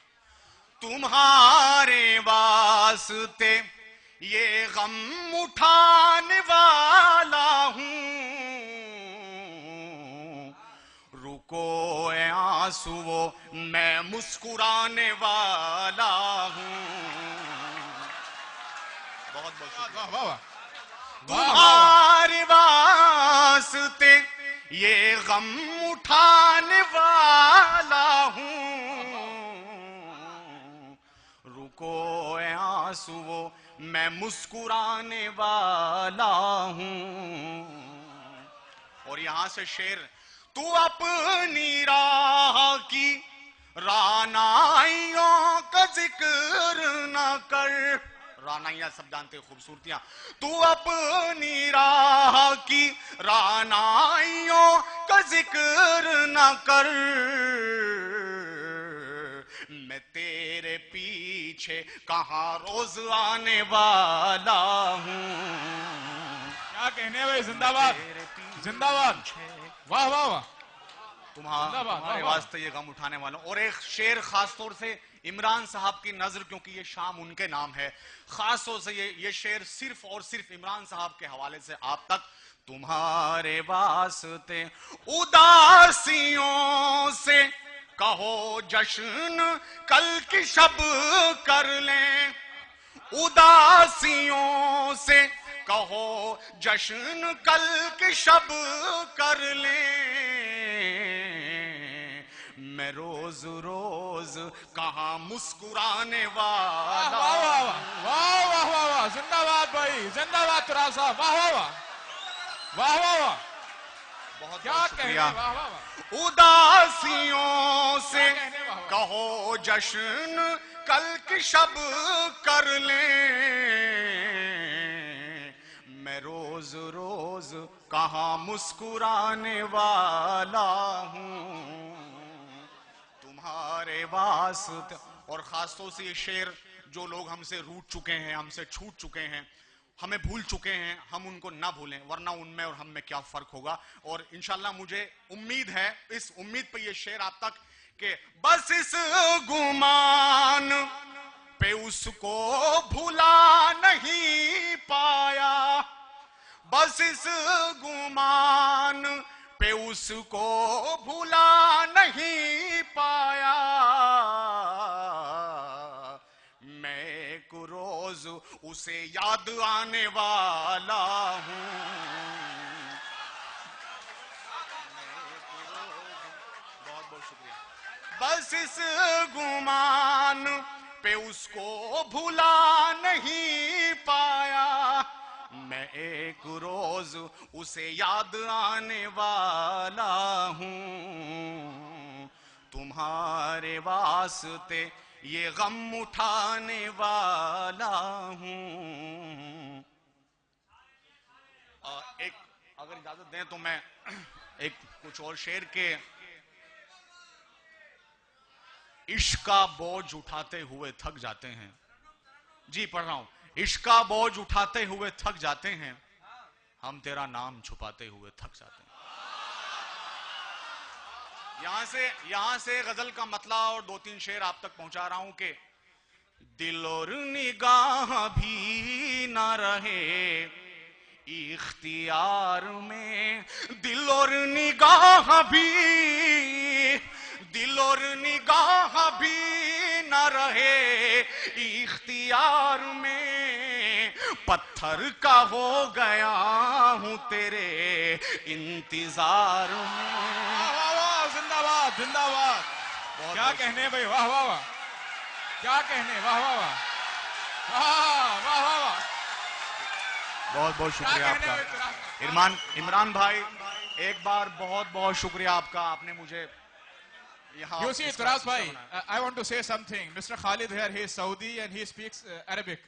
तुम्हारे वास्ते ये गम उठाने वाला हूं, रुको ए आंसुओं मैं मुस्कुराने वाला हूं। बहुत बहुत तुम्हारे वास्ते ये गम उठाने वाला हूं, रुको ए आंसुओं मैं मुस्कुराने वाला हूं। और यहां से शेर, तू अपनी राह की रानाइयों का जिक्र न कर, रानाइया सब जानते हो खूबसूरतियां, तू अपनी राह की रानाइयों का जिक्र न कर, मैं तेरे पीछे कहां रोज आने वाला हूं। क्या कहने भाई, जिंदाबाद जिंदाबाद, वाह वाह वाह, तुम्हारे वास्ते ये गम उठाने वाला। और एक शेर खास तौर से इमरान साहब की नजर, क्योंकि ये शाम उनके नाम है, खास तौर से ये शेर सिर्फ और सिर्फ इमरान साहब के हवाले से आप तक। तुम्हारे वास्ते उदासियों से कहो जश्न कल की शब कर लें, उदासियों से कहो जश्न कल की शब कर लें, मैं रोज रोज कहां मुस्कुराने वाला। वाह वाह वाह वाह वाह वाह, जिंदाबाद भाई, जिंदाबाद तुराब साहब, वाह वाह वाह वाह वाह वाह, बहुत क्या कहने, वाह वाह वाह। उदासियों से कहो जश्न कल की शब कर लें, मैं रोज रोज कहां मुस्कुराने वाला हूं, तुम्हारे वास्ते। और खासतौर से ये शेर, जो लोग हमसे रूठ चुके हैं, हमसे छूट चुके हैं, हमें भूल चुके हैं, हम उनको ना भूलें, वरना उनमें और हम में क्या फर्क होगा। और इंशाल्लाह मुझे उम्मीद है, इस उम्मीद पे ये शेर आप तक, कि बस इस गुमान पे उसको भुला नहीं पाया, बस इस गुमान पे उसको भुला नहीं पाया, मैं एक रोज उसे याद आने वाला हूं। बहुत बहुत शुक्रिया। बस इस गुमान पे उसको भुला नहीं पाया, मैं एक रोज उसे याद आने वाला हूं, तुम्हारे वास्ते ये गम उठाने वाला हूं। एक अगर इजाजत दें तो मैं एक कुछ और शेर के, इश्क का बोझ उठाते हुए थक जाते हैं, जी पढ़ रहा हूं, इश्क का बोझ उठाते हुए थक जाते हैं, हम तेरा नाम छुपाते हुए थक जाते हैं। यहां से गजल का मतला और दो तीन शेर आप तक पहुंचा रहा हूं कि दिल और निगाह भी ना रहे इख्तियार में, दिल और निगाह भी, दिल और निगाह भी ना रहे इख्तियार में, पत्थर का हो गया हूं तेरे इंतजार में। जिंदाबाद जिंदाबाद, क्या कहने भाई, वाह वाह वाह, क्या कहने, वाह वाह वाह वाह वाह वाह वाह, बहुत बहुत शुक्रिया आपका इमरान भाई, एक बार बहुत बहुत शुक्रिया आपका, आपने मुझे यहाँ। You see, Turas bhai, I want to say something. Mr. Khalid here, he is Saudi and he speaks Arabic,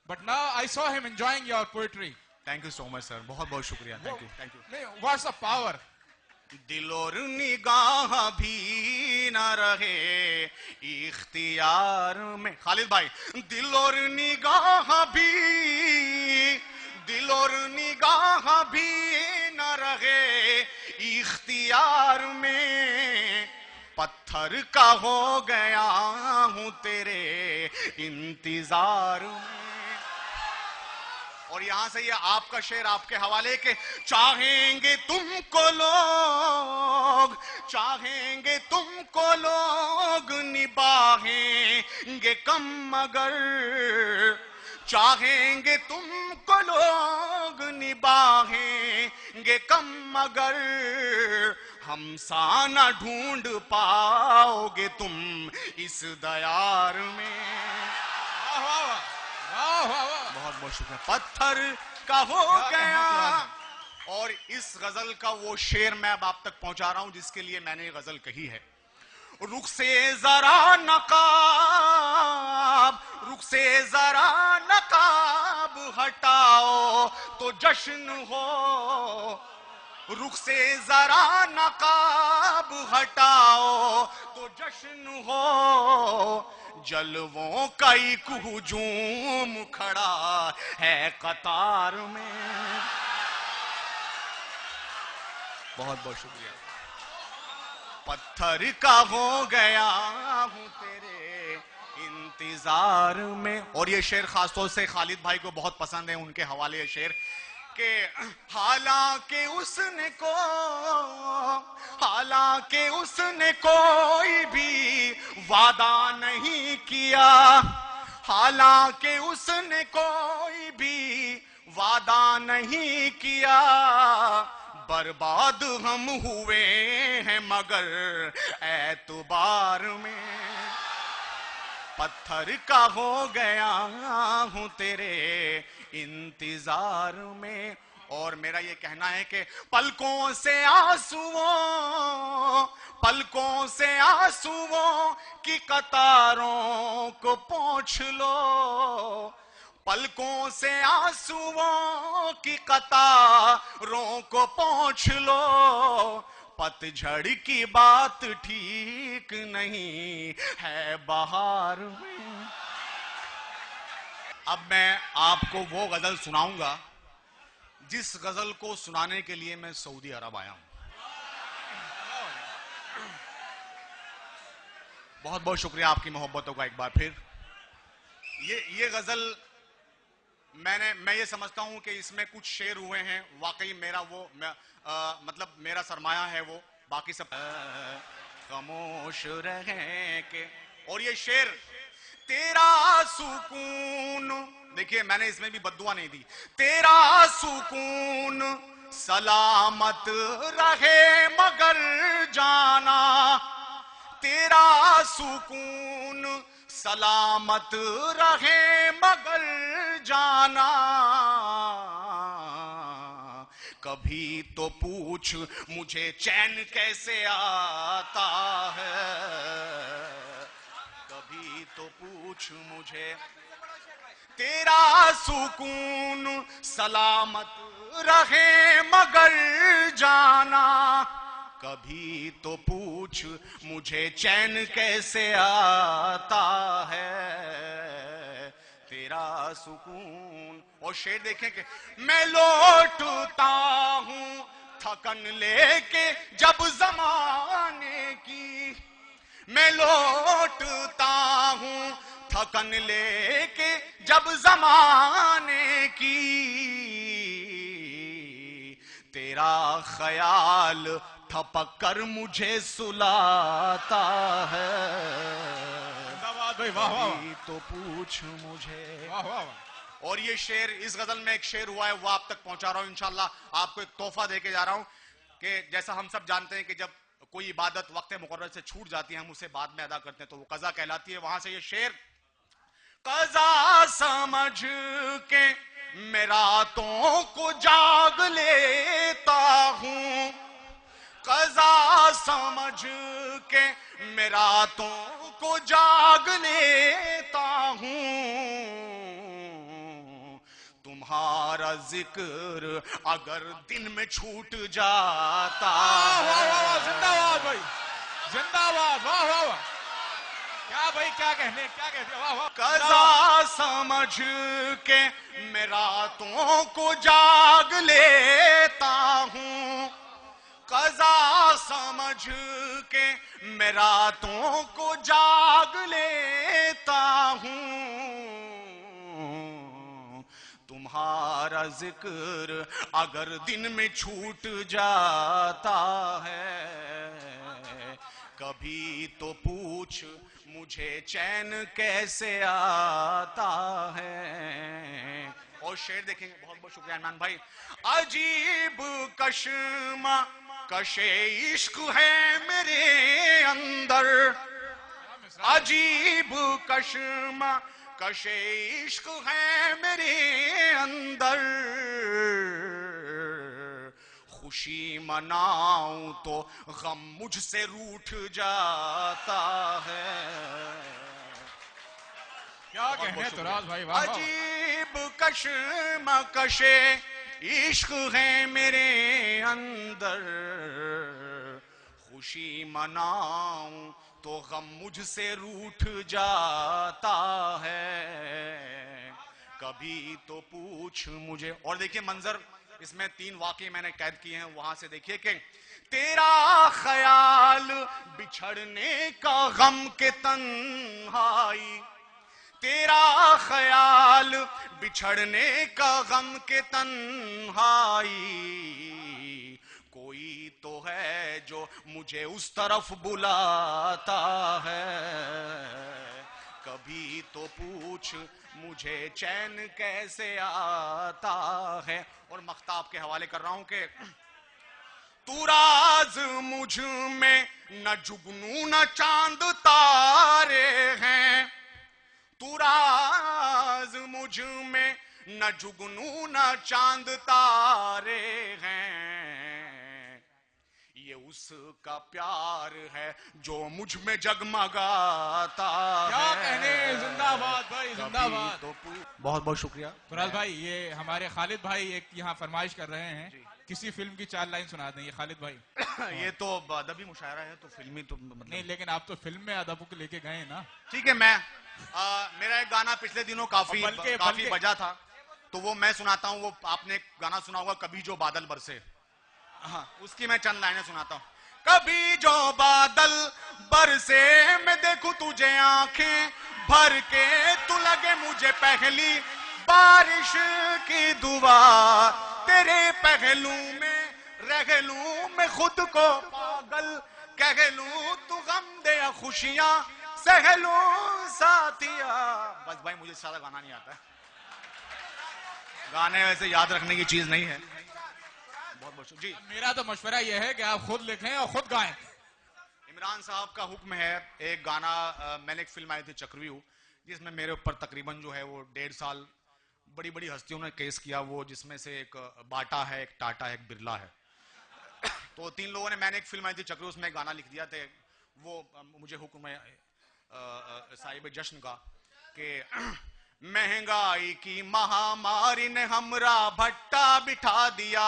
but now I saw him enjoying your poetry. Thank you so much, sir. बहुत बहुत शुक्रिया. Thank you. Thank you. What's the power? दिल और निगाह भी न रहे इख्तियार में, खालिद भाई, दिल और निगाह भी, दिल और निगाह भी न रहे इख्तियार में, पत्थर पत्थर का हो गया हूं तेरे इंतजार में। और यहां से ये आपका शेर आपके हवाले के, चाहेंगे तुमको लोग, चाहेंगे तुमको लोग निभाएंगे कम मगर, चाहेंगे तुमको लोग निभाएंगे कम मगर, हम सा न ढूंढ पाओगे तुम इस दयार में। बहुत बहुत शुक्रिया। पत्थर का हो गया। और इस गजल का वो शेर मैं अब आप तक पहुंचा रहा हूं जिसके लिए मैंने ये गजल कही है। रुख से जरा नकाब, रुख से जरा नकाब हटाओ तो जश्न हो, रुख से जरा नकाब हटाओ तो जश्न हो, जलवों का एक हुजूम खड़ा है कतार में। बहुत बहुत शुक्रिया। पत्थर का हो गया हूं तेरे इंतजार में। और ये शेर खासतौर से खालिद भाई को बहुत पसंद है, उनके हवाले ये शेर के, हालांकि उसने कोई भी वादा नहीं किया, हालांकि उसने कोई भी वादा नहीं किया, बर्बाद हम हुए हैं मगर एतबार में। पत्थर का हो गया हूं तेरे इंतजार में। और मेरा ये कहना है कि पलकों से आंसुओं की कतारों को पोंछ लो, पलकों से आंसुओं की कतारों को पोंछ लो, पतझड़ की बात ठीक नहीं है बहार में। अब मैं आपको वो गजल सुनाऊंगा जिस गजल को सुनाने के लिए मैं सऊदी अरब आया हूं। बहुत बहुत शुक्रिया आपकी मोहब्बतों का एक बार फिर। ये गजल मैं ये समझता हूं कि इसमें कुछ शेर हुए हैं, वाकई मेरा वो मतलब मेरा सरमाया है वो, बाकी सब खामोश रहे के। और ये शेर तेरा सुकून, देखिए मैंने इसमें भी बद्दुआ नहीं दी, तेरा सुकून सलामत रहे मगर जाना, तेरा सुकून सलामत रहे मगर जाना, कभी तो पूछ मुझे चैन कैसे आता है, कभी तो पूछ मुझे, तेरा सुकून सलामत रहे मगर जाना, कभी तो पूछ मुझे चैन कैसे आता है, तेरा सुकून। और शेर देखें कि मैं लौटता हूं थकन लेके जब जमाने की, मैं लौटता हूं थकन लेके जब जमाने की, तेरा ख्याल थपक कर मुझे सुलाता है, कभी तो पूछ मुझे। और ये शेर, इस गजल में एक शेर हुआ है वो आप तक पहुंचा रहा हूं इंशाल्लाह। आपको एक तोहफा देके जा रहा हूं कि जैसा हम सब जानते हैं कि जब कोई इबादत वक्त मुकर्रर से छूट जाती है हम उसे बाद में अदा करते हैं तो वो कज़ा कहलाती है। वहां से ये शेर, कज़ा समझ के मैं रातों को जाग लेता हूं, कज़ा समझ के मैं रातों को जाग लेता हूं, तुम्हारा जिक्र अगर दिन में छूट जाता है। जिंदाबाद भाई, जिंदाबाद, वाह वाह वाह, क्या भाई क्या कहने, क्या कहते, वाह वाह। कज़ा समझ के मैं रातों को जाग लेता हूं, कज़ा समझ के मैं रातों को जाग लेता हूँ, तुम्हारा जिक्र अगर दिन में छूट जाता है, कभी तो पूछ मुझे चैन कैसे आता है। और शेर देखेंगे। बहुत बहुत शुक्रिया इमरान भाई। अजीब कश्मा कशे इश्क है मेरे अंदर, अजीब कश्मा कशे इश्क है मेरे अंदर, खुशी मनाऊं तो गम मुझसे रूठ जाता है। क्या कहने तुराज भाई, वाह। अजीब कशे इश्क है मेरे अंदर, खुशी मनाऊं तो गम मुझसे रूठ जाता है, कभी तो पूछ मुझे। और देखिए मंजर, इसमें 3 वाक़े मैंने कैद किए हैं, वहां से देखिए कि तेरा ख्याल बिछड़ने का गम के तन्हाई, तेरा ख्याल बिछड़ने का गम के तन्हाई, कोई तो है जो मुझे उस तरफ बुलाता है, कभी तो पूछ मुझे चैन कैसे आता है। और मख्ताब के हवाले कर रहा हूं कि तू राज मुझ में न जुगनू न चांद तारे हैं, तू राज मुझ में न जुगनू न चांद तारे हैं, ये उसका प्यार है जो मुझ में जगमगाता क्या है। कहने, जिंदाबाद भाई, जिंदाबाद। तो बहुत बहुत शुक्रिया तुराज भाई। ये हमारे खालिद भाई एक यहाँ फरमाइश कर रहे हैं, किसी फिल्म की 4 लाइन सुना दें। ये खालिद भाई ये तो अदबी मुशायरा है, तो फिल्मी तो मतलब नहीं, लेकिन आप तो फिल्म में अदब को लेके गए ना। ठीक है, मैं मेरा एक गाना पिछले दिनों काफी बजा था, तो वो मैं सुनाता हूँ। वो आपने एक गाना सुना होगा, कभी जो बादल बरसे, हाँ, उसकी मैं चंद लाइनें सुनाता हूँ। कभी जो बादल बरसे मैं देखूं तुझे आंखें भर के, तू लगे मुझे पहली बारिश की दुआ, तेरे पहलू में रह लूं मैं खुद को पागल, कह लूं तू गम दे या खुशियां सह लूं साथिया। बस भाई, मुझे ज्यादा गाना नहीं आता है, गाने वैसे याद रखने की चीज नहीं है। बहुत बहुत जी। मेरा तो मशवरा यह है कि आप खुद लिखें और खुद गाएं। इमरान साहब का हुक्म है। एक गाना मैंने एक फिल्म आई थी चक्रव्यूह, जिसमें मेरे ऊपर तकरीबन जो है वो 1.5 साल बड़ी बड़ी हस्तियों ने केस किया, वो जिसमें से एक बाटा है, एक टाटा है, एक बिरला है। तो 3 लोगों ने, मैंने एक फिल्म आई थी चक्रव्यूह, उसमें एक गाना लिख दिया था। वो मुझे हुक्म है साहिब जश्न का कि महंगाई की महामारी ने हमरा भट्टा बिठा दिया,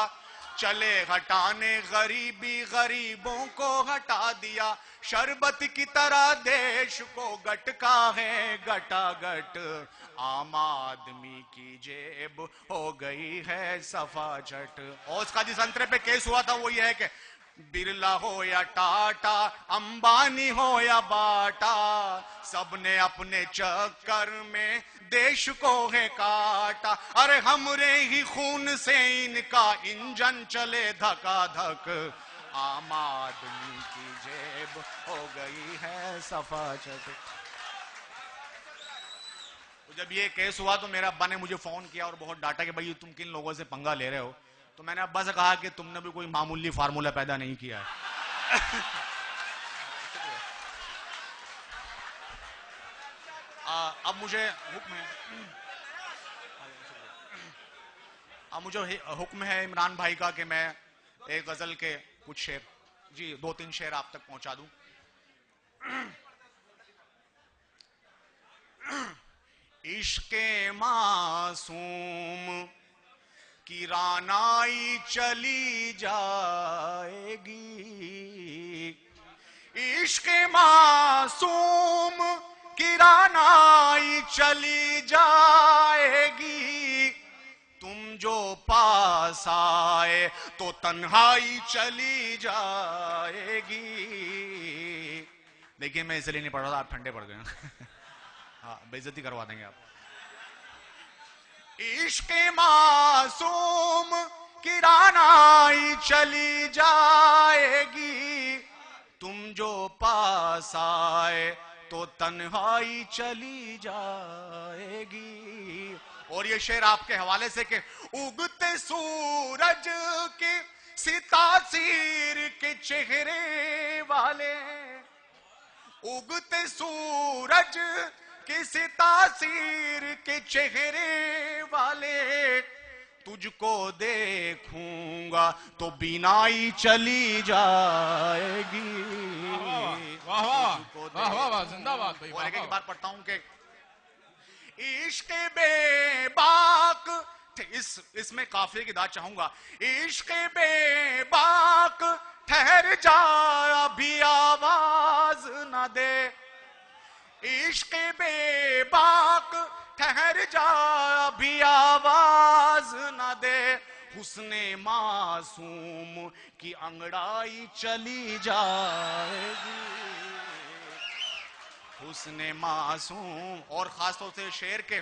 चले हटाने गरीबी गरीबों को हटा दिया, शरबत की तरह देश को गटका है गटागट, आम आदमी की जेब हो गई है सफाचट। और उसका जिस अंतरे पे केस हुआ था वो ये है कि बिरला हो या टाटा, अंबानी हो या बाटा, सबने अपने चक्कर में देश को है काटा। अरे हमरे ही खून से इनका इंजन चले धका धक, आम आदमी की जेब हो गई है सफाचट। तो जब ये केस हुआ तो मेरा अब्बा ने मुझे फोन किया और बहुत डांटा कि भाई तुम किन लोगों से पंगा ले रहे हो। तो मैंने अब्बा से कहा कि तुमने भी कोई मामूली फार्मूला पैदा नहीं किया है। अब मुझे हुक्म है, हुक्म है इमरान भाई का कि मैं एक गजल के कुछ शेर, जी 2-3 शेर आप तक पहुंचा दूं। इश्के मासूम की रानाई चली जाएगी, इश्के मासूम की रानाई चली जाएगी, तुम जो पास आए तो तन्हाई चली जाएगी। देखिए मैं इसलिए नहीं पढ़ रहा था, आप ठंडे पड़ गए। हाँ, बेइज्जती करवा देंगे आप। इश्क मासूम की रानाई चली जाएगी, तुम जो पास आए तो तन्हाई चली जाएगी। और ये शेर आपके हवाले से कि उगते सूरज के सितासीर के चेहरे वाले, उगते सूरज के सितासीर के चेहरे वाले, तुझको देखूंगा तो बीनाई चली जाएगी। वाह वाह वाह वाह वाह, जिंदाबाद भाई। और एक बार पढ़ता हूं कि इश्क बेबाक, इसमें काफिले की दाद चाहूंगा। इश्क बेबाक ठहर जा अभी आवाज न दे, इश्क बेबाक ठहर जा अभी आवाज न दे, हुस्ने मासूम की अंगड़ाई चली जाएगी, हुस्ने मासूम। और खासतौर से शेर के,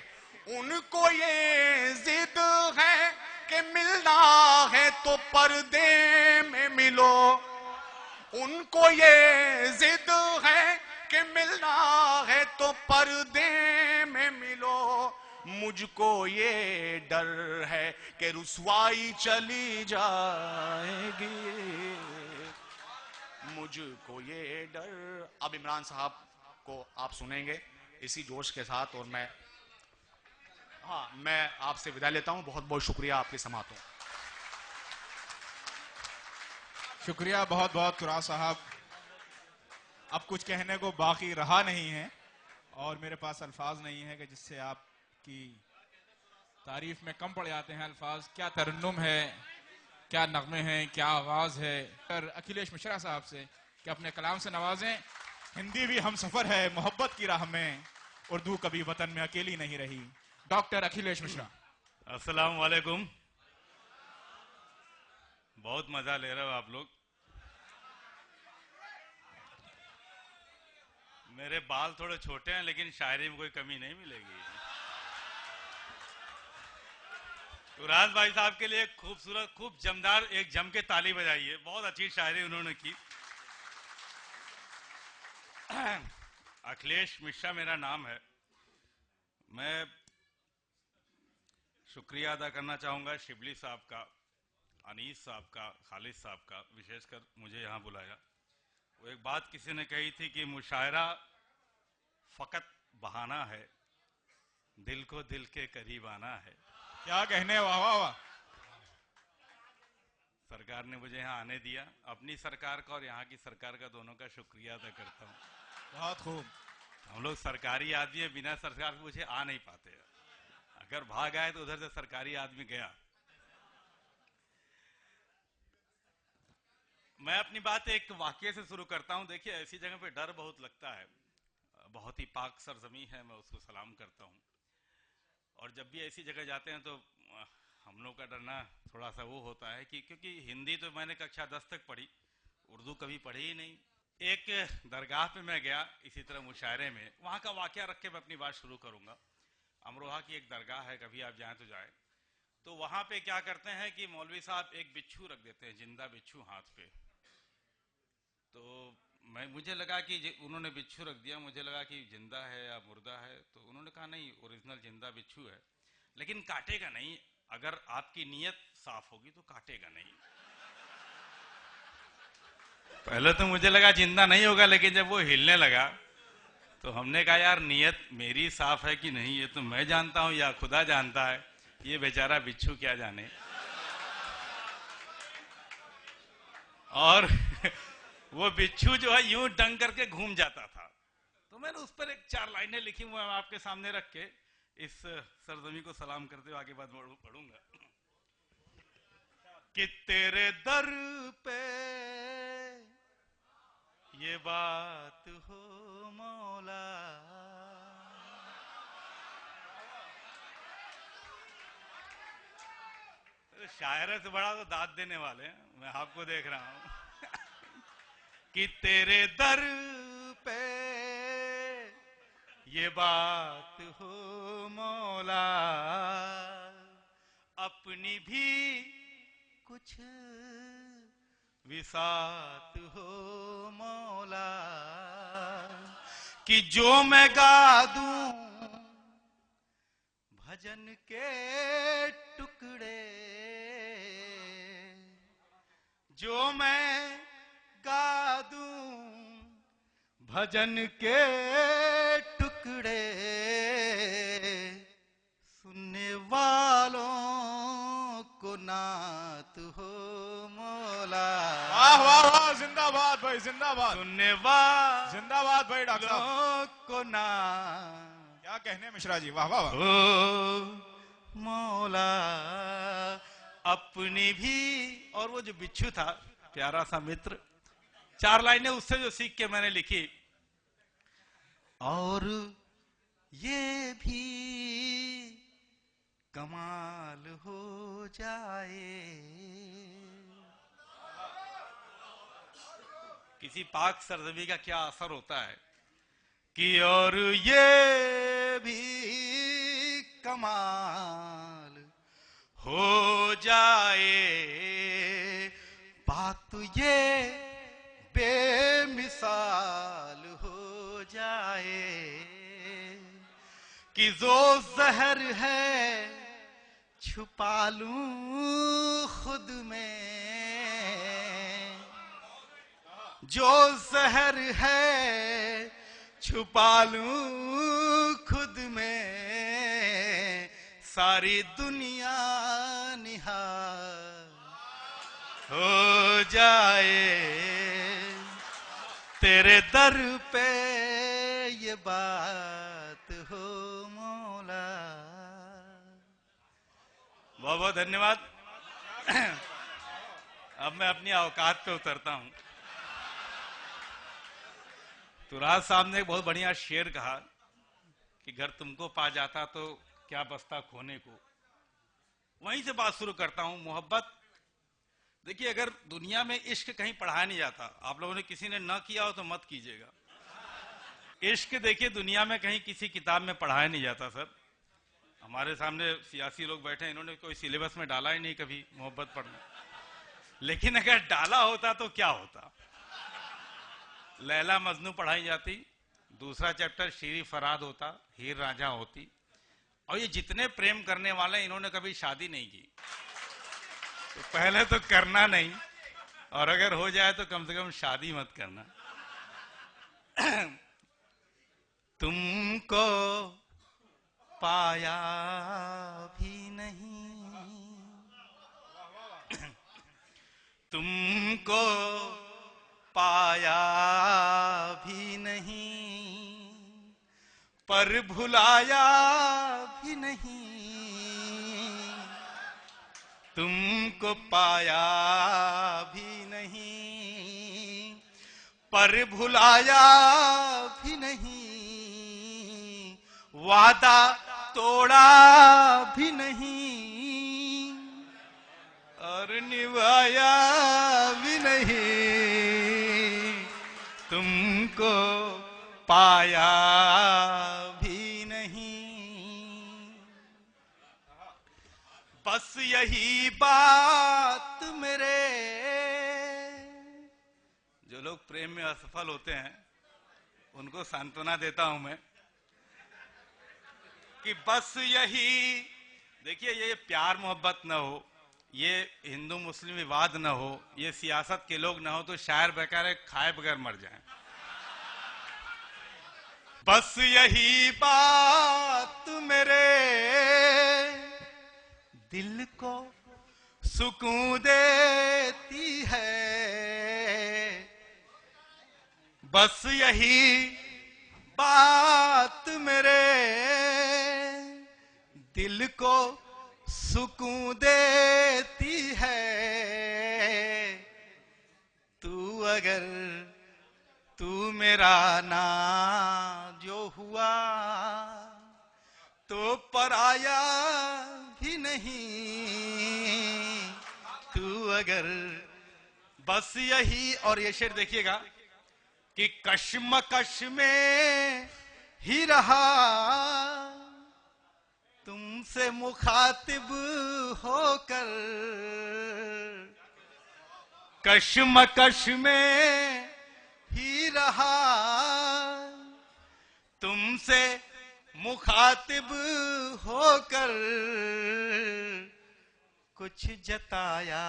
उनको ये जिद है कि मिलना है तो पर्दे में मिलो, उनको ये जिद है कि मिलना है तो पर्दे में मिलो, मुझको ये डर है कि रुसवाई चली जाएगी, मुझको ये डर। अब इमरान साहब को आप सुनेंगे इसी जोश के साथ, और मैं आपसे विदा लेता हूं। बहुत बहुत शुक्रिया आपकी समातों। शुक्रिया बहुत बहुत तुराब साहब। अब कुछ कहने को बाकी रहा नहीं है और मेरे पास अल्फाज नहीं है कि जिससे आपकी तारीफ में कम पड़ जाते हैं अल्फाज। क्या तरन्नुम है, क्या नगमे हैं, क्या आवाज है। और अखिलेश मिश्रा साहब से कि अपने कलाम से नवाजें। हिंदी भी हम सफर है मोहब्बत की राह में, उर्दू कभी वतन में अकेली नहीं रही। डॉक्टर अखिलेश मिश्रा। अस्सलाम वालेकुम। बहुत मजा ले रहे हो आप लोग। मेरे बाल थोड़े छोटे हैं लेकिन शायरी में कोई कमी नहीं मिलेगी। तुराज भाई साहब के लिए खूबसूरत, खूब जमदार एक जम के ताली बजाइए। बहुत अच्छी शायरी उन्होंने की। अखिलेश मिश्रा मेरा नाम है। मैं शुक्रिया अदा करना चाहूंगा शिबली साहब का, अनीस साहब का, खालिद साहब का, विशेषकर मुझे यहाँ बुलाया। वो एक बात किसी ने कही थी कि मुशायरा फकत बहाना है, दिल को दिल के करीब आना है। क्या कहने, वाह वाह वाह। सरकार ने मुझे यहाँ आने दिया। अपनी सरकार का और यहाँ की सरकार का दोनों का शुक्रिया अदा करता हूँ। बहुत खूब। हम लोग सरकारी आदमी है, बिना सरकार के मुझे आ नहीं पाते। अगर भाग आए तो उधर से सरकारी आदमी गया। मैं अपनी बात एक वाक्य से शुरू करता हूं। देखिए, ऐसी जगह पे डर बहुत लगता है। बहुत ही पाक सरजमी है, मैं उसको सलाम करता हूं। और जब भी ऐसी जगह जाते हैं तो हम लोग का डरना थोड़ा सा वो होता है कि क्योंकि हिंदी तो मैंने कक्षा 10 तक पढ़ी, उर्दू कभी पढ़ी ही नहीं। एक दरगाह पे मैं गया इसी तरह मुशायरे में, वहां का वाकया रख के मैं अपनी बात शुरू करूंगा। अमरोहा की एक दरगाह है, कभी आप जाएं तो जाएं। तो वहां पे क्या करते हैं कि मौलवी साहब एक बिच्छू रख देते हैं, जिंदा बिच्छू हाथ पे। तो मुझे लगा कि उन्होंने बिच्छू रख दिया, मुझे लगा कि जिंदा है या मुर्दा है। तो उन्होंने कहा नहीं, ओरिजिनल जिंदा बिच्छू है, लेकिन काटेगा नहीं। अगर आपकी नीयत साफ होगी तो काटेगा नहीं। पहले तो मुझे लगा जिंदा नहीं होगा, लेकिन जब वो हिलने लगा तो हमने कहा यार नीयत मेरी साफ है कि नहीं ये तो मैं जानता हूं या खुदा जानता है, ये बेचारा बिच्छू क्या जाने। और वो बिच्छू जो है यूं डंग करके घूम जाता था। तो मैंने उस पर एक 4 लाइनें लिखी हुई आपके सामने रख के इस सरजमी को सलाम करते हुए आगे बात पढ़ूंगा कि तेरे दर पे ये बात हो मौला, शायर से बड़ा तो दाद देने वाले हैं, मैं आपको देख रहा हूं कि तेरे दर पे ये बात हो मौला, अपनी भी कुछ विसात हो मौला, कि जो मैं गा दूं भजन के टुकड़े, जो मैं गा दूं भजन के टुकड़े, सुनने वालों को नात हो मौला। वाह वाह वाह, जिंदाबाद भाई, जिंदाबाद। सुनने जिंदाबाद भाई डॉक्टर साहब को नात, क्या कहने मिश्रा जी, वाह वाह वाह। ओ मौला अपनी भी। और वो जो बिच्छू था प्यारा सा मित्र, 4 लाइनें उससे जो सीख के मैंने लिखी, और ये भी कमाल हो जाए, किसी पाक सरजमी का क्या असर होता है कि और ये भी कमाल हो जाए, बात ये बेमिसाल हो जाए, कि जो जहर है छुपा लूं खुद में, जो जहर है छुपा लूं खुद में, सारी दुनिया निहाल हो जाए, तेरे दर पे ये बात हो मौला। बहुत बहुत धन्यवाद। अब मैं अपनी औकात पे उतरता हूं। तुराज साहब ने एक बहुत बढ़िया शेर कहा कि घर तुमको पा जाता तो क्या बस्ता खोने को। वहीं से बात शुरू करता हूं। मोहब्बत, देखिए अगर दुनिया में इश्क कहीं पढ़ाया नहीं जाता, आप लोगों ने किसी ने न किया हो तो मत कीजिएगा। इश्क देखिए दुनिया में कहीं किसी किताब में पढ़ाया नहीं जाता सर। हमारे सामने सियासी लोग बैठे हैं, इन्होंने कोई सिलेबस में डाला ही नहीं कभी मोहब्बत पढ़ना। लेकिन अगर डाला होता तो क्या होता। लैला मजनू पढ़ाई जाती, दूसरा चैप्टर शीरी फराद होता, हीर रांझा होती, और ये जितने प्रेम करने वाले इन्होंने कभी शादी नहीं की। तो पहले तो करना नहीं, और अगर हो जाए तो कम से कम शादी मत करना। तुमको पाया भी नहीं, तुमको पाया भी नहीं, पर भुलाया भी नहीं, तुमको पाया भी नहीं, पर भुलाया भी नहीं, वादा तोड़ा भी नहीं, और निभाया भी नहीं, तुमको पाया भी नहीं। बस यही बात मेरे, जो लोग प्रेम में असफल होते हैं उनको सांत्वना देता हूं मैं कि बस यही, देखिए ये प्यार मोहब्बत न हो, ये हिंदू मुस्लिम विवाद न हो, ये सियासत के लोग न हो, तो शायर बेचारे खाए बगैर मर जाएं। बस यही बात मेरे दिल को सुकून देती है, बस यही बात मेरे दिल को सुकून देती है, तू अगर तू मेरा ना जो हुआ तो पराया भी नहीं, तू अगर बस यही। और ये शेर देखिएगा कि कश्मकश में ही रहा तुमसे मुखातिब होकर, कश्मकश में ही रहा तुमसे मुखातिब होकर, कुछ जताया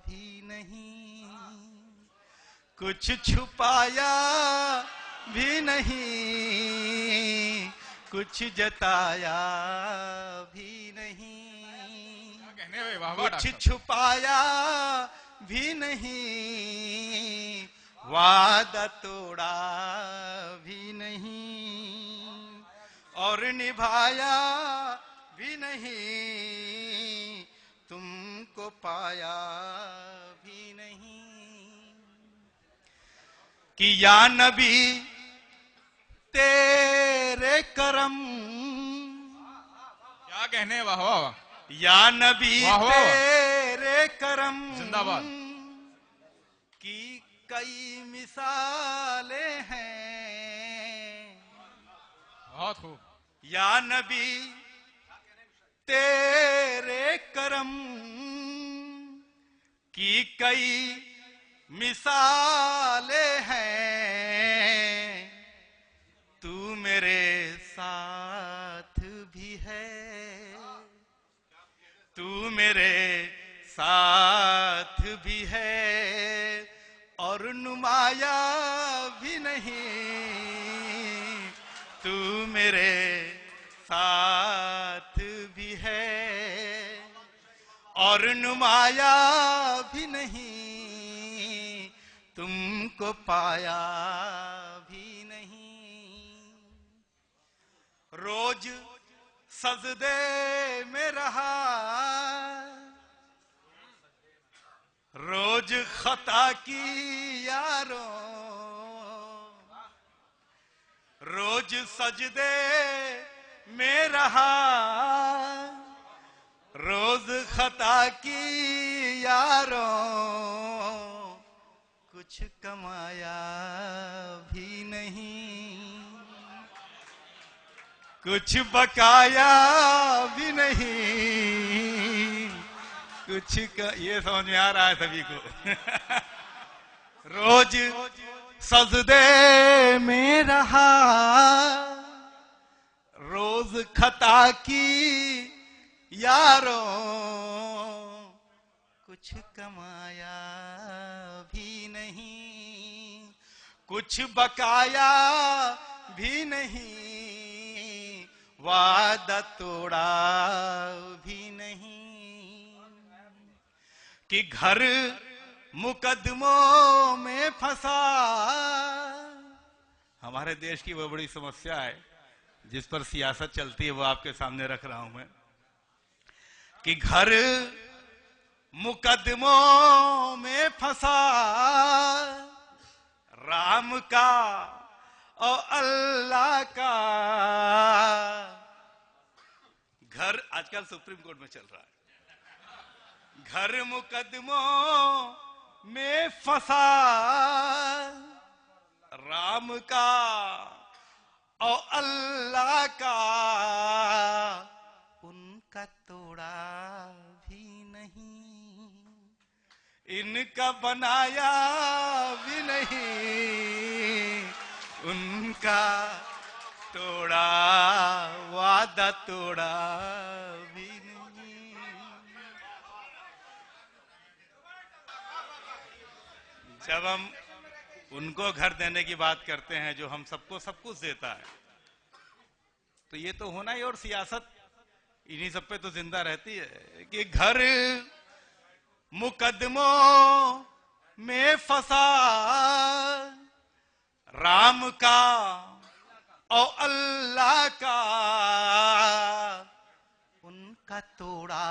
भी नहीं, कुछ छुपाया भी नहीं, कुछ जताया भी नहीं, कुछ छुपाया भी नहीं, वादा तोड़ा भी नहीं, और निभाया भी नहीं, तुमको पाया भी नहीं। कि या नबी तेरे करम, क्या कहने, वाह वाह, या नबी तेरे करम जिंदाबाद की कई मिसालें हैं, बहुत खूब। या नबी तेरे करम की कई मिसालें हैं, तू मेरे साथ भी है, तू मेरे साथ भी है, और नुमाया भी नहीं, तू मेरे साथ भी है, और नुमाया भी नहीं, तुमको पाया भी नहीं। रोज सजदे में रहा, रोज खता की यारों, रोज सजदे में रहा, रोज खता की यारों, कुछ कमाया भी नहीं, कुछ बकाया भी नहीं, कुछ ये समझ में आ रहा है सभी को। रोज सजदे में रहा, रोज खता की यारों, कुछ कमाया भी नहीं, कुछ बकाया भी नहीं, वादा तोड़ा भी नहीं। कि घर मुकदमों में फंसा, हमारे देश की वो बड़ी समस्या है जिस पर सियासत चलती है, वो आपके सामने रख रहा हूं मैं। कि घर मुकदमों में फंसा, राम का और अल्लाह का, घर आजकल सुप्रीम कोर्ट में चल रहा है, घर मुकदमों में फंसा, राम का और अल्लाह का, उनका तोड़ा भी नहीं, इनका बनाया भी नहीं, उनका तोड़ा वादा तोड़ा भी नहीं। जब हम उनको घर देने की बात करते हैं जो हम सबको सब कुछ देता है, तो ये तो होना ही, और सियासत इन्हीं सब पे तो जिंदा रहती है। कि घर मुकदमों में फंसा, राम का और अल्लाह का, उनका तोड़ा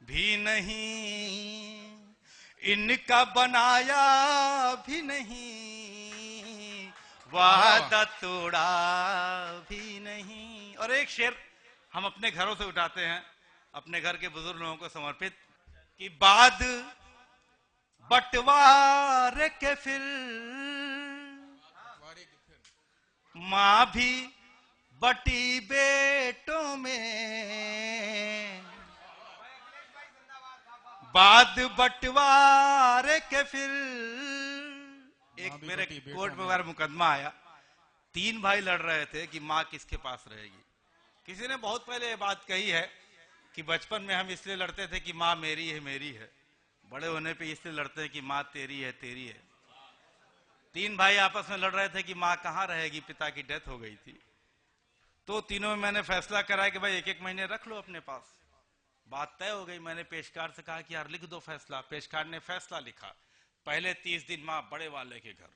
भी नहीं, इनका बनाया भी नहीं, वादा तोड़ा भी नहीं। और एक शेर हम अपने घरों से उठाते हैं, अपने घर के बुजुर्ग लोगों को समर्पित, कि बाद बंटवारे के फिर मां भी बटी बेटों में, बाद बंटवारे के फिर एक मेरे कोर्ट में बार मुकदमा आया, 3 भाई लड़ रहे थे कि मां किसके पास रहेगी। किसी ने बहुत पहले ये बात कही है कि बचपन में हम इसलिए लड़ते थे कि मां मेरी है मेरी है, बड़े होने पे इसलिए लड़ते हैं कि मां तेरी है तेरी है। 3 भाई आपस में लड़ रहे थे कि मां कहां रहेगी, पिता की डेथ हो गई थी। तो तीनों में मैंने फैसला कराया कि भाई 1-1 महीने रख लो अपने पास। बात तय हो गई। मैंने पेशकार से कहा कि यार लिख दो फैसला। पेशकार ने फैसला लिखा, पहले 30 दिन मां बड़े वाले के घर,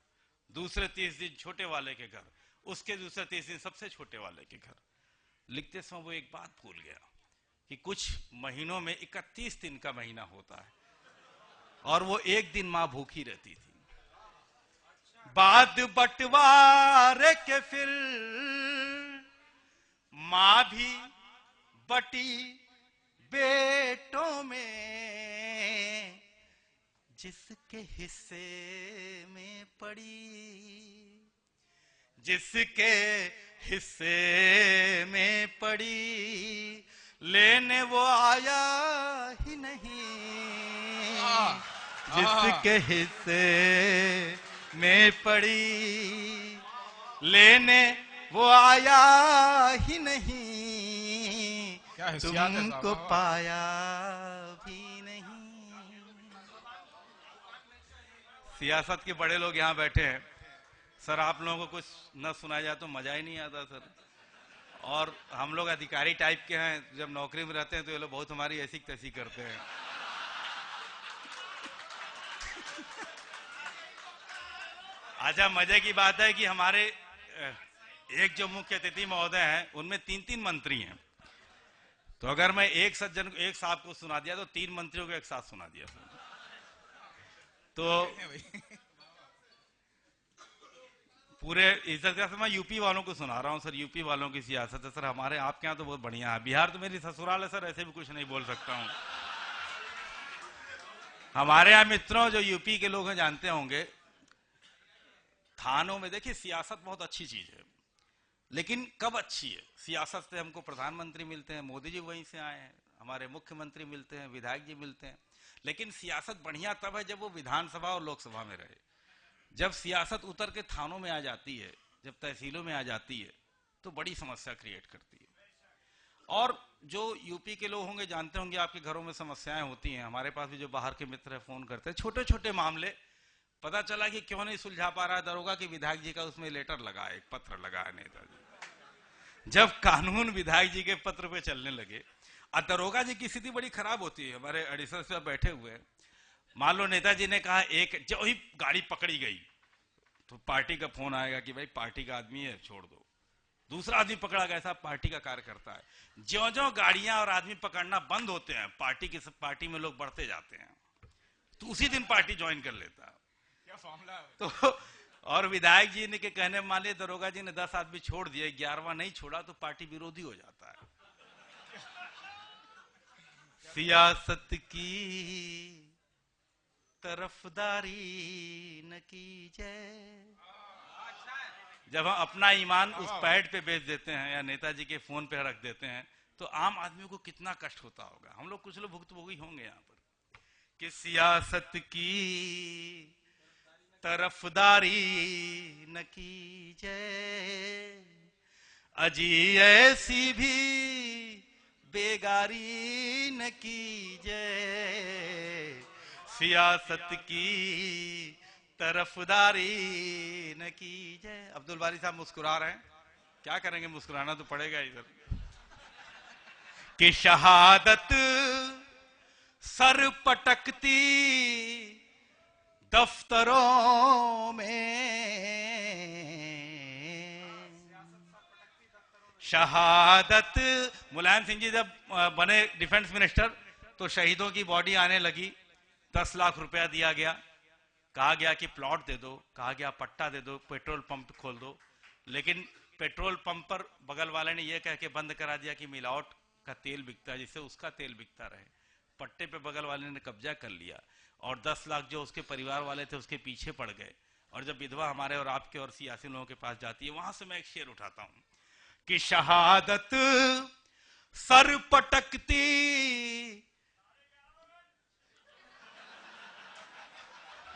दूसरे 30 दिन छोटे वाले के घर, उसके दूसरे 30 दिन सबसे छोटे वाले के घर। लिखते समय वो एक बात भूल गया कि कुछ महीनों में 31 दिन का महीना होता है और वो 1 दिन मां भूखी रहती थी। बाद बंटवारे के फिर मां भी बटी बेटों में, जिसके हिस्से में पड़ी, जिसके हिस्से में पड़ी, लेने वो आया ही नहीं, जिसके हिस्से में पड़ी, लेने वो आया ही नहीं, तुमको पाया भी नहीं। सियासत के बड़े लोग यहाँ बैठे हैं सर, आप लोगों को कुछ न सुनाया जाए तो मजा ही नहीं आता सर। और हम लोग अधिकारी टाइप के हैं, जब नौकरी में रहते हैं तो ये लोग बहुत हमारी ऐसी तैसी करते हैं। अच्छा, मजे की बात है कि हमारे एक जो मुख्य अतिथि महोदय हैं उनमें 3-3 मंत्री हैं। तो अगर मैं एक सज्जन को, एक साहब को सुना दिया तो 3 मंत्रियों को एक साथ सुना दिया। तो पूरे इज्जत से मैं यूपी वालों को सुना रहा हूं सर, यूपी वालों की सियासत है सर। हमारे आपके यहाँ तो बहुत बढ़िया है, बिहार तो मेरी ससुराल है सर, ऐसे भी कुछ नहीं बोल सकता हूं। हमारे यहाँ मित्रों जो यूपी के लोग हैं जानते होंगे, थानों में देखिए सियासत बहुत अच्छी चीज है, लेकिन कब अच्छी है? सियासत से हमको प्रधानमंत्री मिलते हैं, मोदी जी वहीं से आए हैं, हमारे मुख्यमंत्री मिलते हैं, विधायक जी मिलते हैं। लेकिन सियासत बढ़िया तब है जब वो विधानसभा और लोकसभा में रहे। जब सियासत उतर के थानों में आ जाती है, जब तहसीलों में आ जाती है, तो बड़ी समस्या क्रिएट करती है। और जो यूपी के लोग होंगे जानते होंगे, आपके घरों में समस्याएं होती हैं। हमारे पास भी जो बाहर के मित्र है फोन करते हैं, छोटे छोटे मामले, पता चला कि क्यों नहीं सुलझा पा रहा है दरोगा, कि विधायक जी का उसमें लेटर लगा, एक पत्र लगा है नेताजी। जब कानून विधायक जी के पत्र पे चलने लगे, और दरोगा जी की स्थिति बड़ी खराब होती है। हमारे एडिशनल से बैठे हुए हैं, मान लो नेताजी ने कहा एक, जो ही गाड़ी पकड़ी गई तो पार्टी का फोन आएगा कि भाई पार्टी का आदमी है छोड़ दो। दूसरा आदमी पकड़ा गया, साहब पार्टी का कार्यकर्ता है। ज्यों ज्यों गाड़ियां और आदमी पकड़ना बंद होते हैं, पार्टी में लोग बढ़ते जाते हैं, तो उसी दिन पार्टी ज्वाइन कर लेता है। क्या मामला है? तो और विधायक जी ने के कहने मान लिया दरोगा जी ने 10 आदमी छोड़ दिए, 11वां नहीं छोड़ा तो पार्टी विरोधी हो जाता है। सियासत की तरफदारी न कीजिए। जब हम अपना ईमान उस पैड पे बेच देते हैं या नेताजी के फोन पे रख देते हैं, तो आम आदमी को कितना कष्ट होता होगा। हम लोग कुछ लोग भुक्तभोगी होंगे यहाँ पर कि सियासत की तरफदारी न कीजिए, अजी ऐसी भी बेगारी न कीजिए, सियासत की तरफदारी न कीजिए। अब्दुल बारी साहब मुस्कुरा रहे हैं, क्या करेंगे, मुस्कुराना तो पड़ेगा इधर। कि शहादत सर पटकती दफ्तरों में, शहादत। मुलायम सिंह जी जब बने डिफेंस मिनिस्टर तो शहीदों की बॉडी आने लगी, 10 लाख रुपया दिया गया, कहा गया कि प्लॉट दे दो, कहा गया पट्टा दे दो, पेट्रोल पंप खोल दो। लेकिन पेट्रोल पंप पर बगल वाले ने यह कह के बंद करा दिया कि मिलावट का तेल बिकता है, जिससे उसका तेल बिकता रहे। पट्टे पे बगल वाले ने कब्जा कर लिया और 10 लाख जो उसके परिवार वाले थे उसके पीछे पड़ गए। और जब विधवा हमारे और आपके और सियासी लोगों के पास जाती है, वहां से मैं एक शेर उठाता हूं कि शहादत सर पटकती,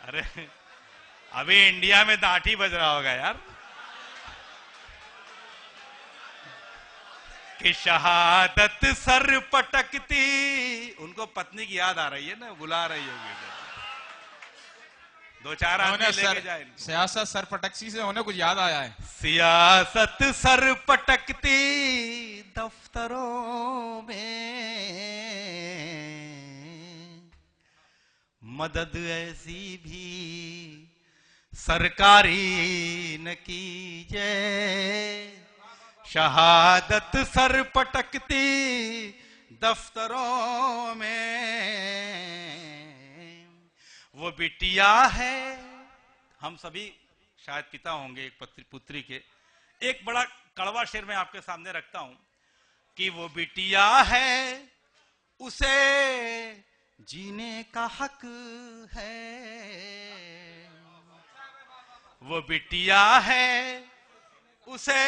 अरे अभी इंडिया में दाठी बज रहा होगा यार, कि शहादत सर पटकती, उनको पत्नी की याद आ रही है ना, बुला रही होगी, 2-4 आदमी लेके जाए। सियासत सर पटकती से उन्हें कुछ याद आया है। सियासत सर पटकती दफ्तरों में, मदद ऐसी भी सरकारी न कीजिए, शहादत सर पटकती दफ्तरों में, वो बिटिया है। हम सभी शायद पिता होंगे एक पुत्री के। एक बड़ा कड़वा शेर मैं आपके सामने रखता हूं कि वो बिटिया है, उसे जीने का हक है, वो बिटिया है, उसे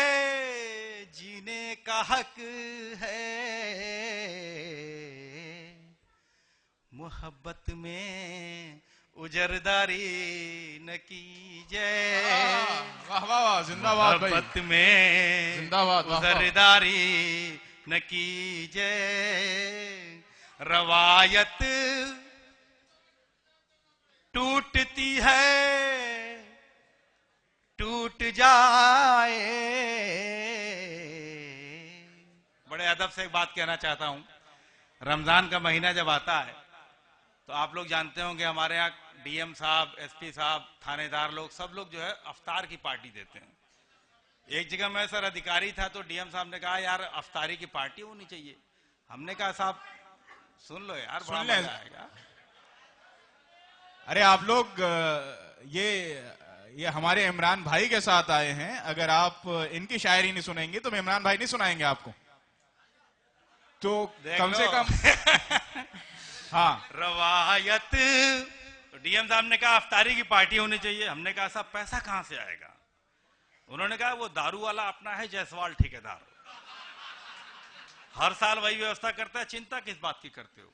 जीने का हक है, मोहब्बत में उजरदारी न कीजिए, वाह वाह वाह, जिंदाबाद भाई, मोहब्बत में जिंदाबाद, उजरदारी न कीजिए, रवायत टूटती है, टूट जाए। बड़े अदब से एक बात कहना चाहता हूं, रमजान का महीना जब आता है तो आप लोग जानते होंगे हमारे यहाँ डीएम साहब, एसपी साहब, थानेदार लोग, सब लोग जो है अफ्तार की पार्टी देते हैं। एक जगह मैं सर अधिकारी था तो डीएम साहब ने कहा यार अफ्तारी की पार्टी होनी चाहिए। हमने कहा साहब सुन लो यार, बड़ा मजा आएगा। अरे आप लोग ये हमारे इमरान भाई के साथ आए हैं, अगर आप इनकी शायरी नहीं सुनेंगे तो इमरान भाई नहीं सुनाएंगे आपको, तो कम से कम हाँ। रवायत, तो डीएम साहब ने कहा अफ्तारी की पार्टी होनी चाहिए। हमने कहा साहब पैसा कहां से आएगा? उन्होंने कहा वो दारू वाला अपना है जायसवाल ठेकेदार, हर साल वही व्यवस्था करता है, चिंता किस बात की करते हो?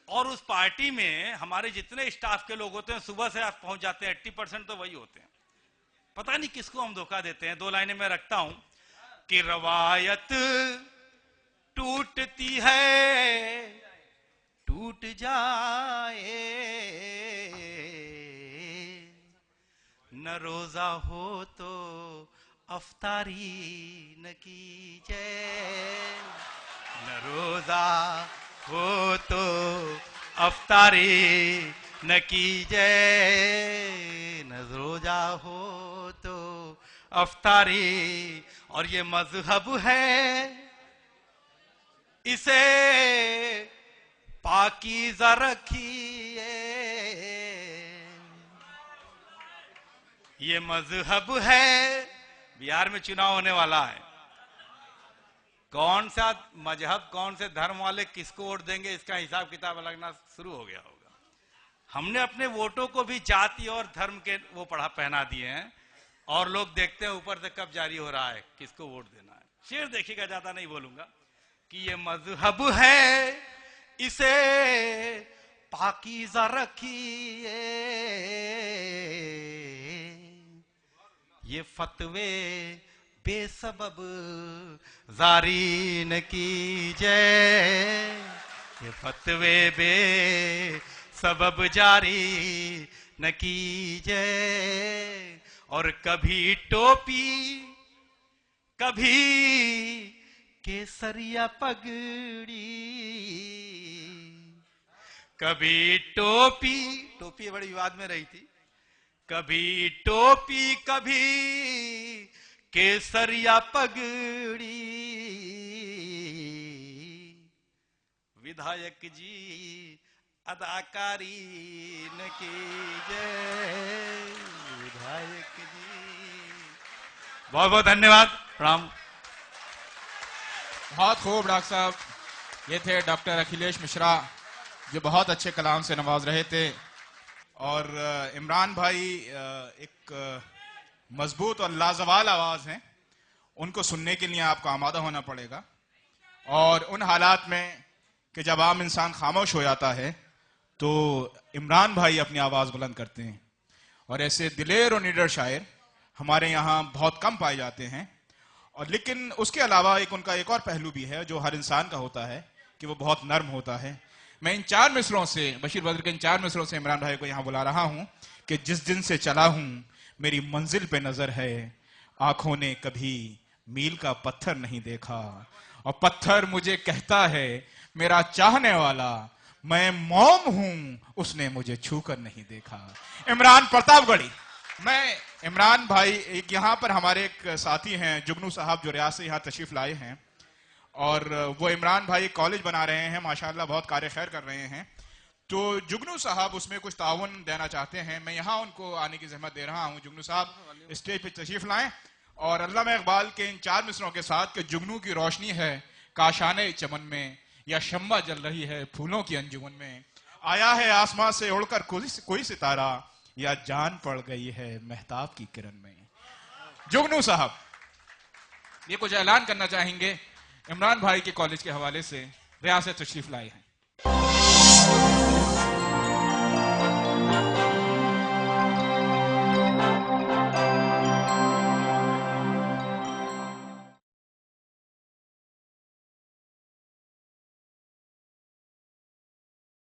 और उस पार्टी में हमारे जितने स्टाफ के लोग होते हैं सुबह से आप पहुंच जाते हैं, 80% तो वही होते हैं। पता नहीं किसको हम धोखा देते हैं। 2 लाइनें मैं रखता हूं कि रवायत टूटती है, टूट जाए, न रोजा हो तो अफ्तारी न कीजिए, न रोजा हो तो अफ्तारी न कीजिए, न रोजा हो तो अफ्तारी। और ये मजहब है, इसे पाकीज़ा रखिए, ये मजहब है। बिहार में चुनाव होने वाला है, कौन सा मजहब, कौन से धर्म वाले किसको वोट देंगे, इसका हिसाब किताब लगना शुरू हो गया होगा। हमने अपने वोटों को भी जाति और धर्म के वो पहना दिए हैं, और लोग देखते हैं ऊपर से कब जारी हो रहा है किसको वोट देना है। शेर देखिएगा, ज्यादा नहीं बोलूंगा, कि ये मजहब है, इसे पाकीज़ा रखिए, ये फतवे बेसबब जारी न कीजिए, ये फतवे बेसबब जारी न कीजिए। और कभी टोपी, कभी केसरिया पगड़ी, कभी टोपी, टोपी बड़ी विवाद में रही थी, कभी टोपी, कभी केसरिया पगड़ी। विधायक जी अदाकारी न कीजिए, विधायक जी। बहुत बहुत धन्यवाद, प्रणाम। बहुत खूब डॉक्टर साहब, ये थे डॉक्टर अखिलेश मिश्रा। जो बहुत अच्छे कलाम से नवाज रहे थे। और इमरान भाई एक मजबूत और लाजवाल आवाज हैं, उनको सुनने के लिए आपको आमादा होना पड़ेगा। और उन हालात में कि जब आम इंसान खामोश हो जाता है तो इमरान भाई अपनी आवाज बुलंद करते हैं। और ऐसे दिलेर और निडर शायर हमारे यहाँ बहुत कम पाए जाते हैं। और लेकिन उसके अलावा उनका एक और पहलू भी है जो हर इंसान का होता है कि वो बहुत नर्म होता है। मैं इन 4 मिसरों से, बशीर बद्र के इन 4 मिसरों से इमरान भाई को यहाँ बुला रहा हूं कि जिस दिन से चला हूं मेरी मंजिल पे नजर है, आंखों ने कभी मील का पत्थर नहीं देखा, और पत्थर मुझे कहता है मेरा चाहने वाला, मैं मौम हूं उसने मुझे छूकर नहीं देखा। इमरान प्रतापगढ़ी। मैं इमरान भाई, एक यहाँ पर हमारे एक साथी हैं जुगनू साहब जो रियाद से यहाँ तशरीफ लाए हैं, और वो इमरान भाई कॉलेज बना रहे हैं, माशाल्लाह बहुत कार्य खैर कर रहे हैं। तो जुगनू साहब उसमें कुछ ताउन देना चाहते हैं, मैं यहाँ उनको आने की जहमत दे रहा हूँ। जुगनू साहब स्टेज पे तशरीफ लाएं और अल्लामा इकबाल के इन 4 मिसरों के साथ कि जुगनू की रोशनी है काशाने चमन में, या शम्मा जल रही है फूलों की अंजुमन में, आया है आसमां से उड़कर कोई सितारा, या जान पड़ गई है महताब की किरण में। जुगनू साहब ये कुछ ऐलान करना चाहेंगे इमरान भाई के कॉलेज के हवाले से, रियाद से तशरीफ लाए हैं।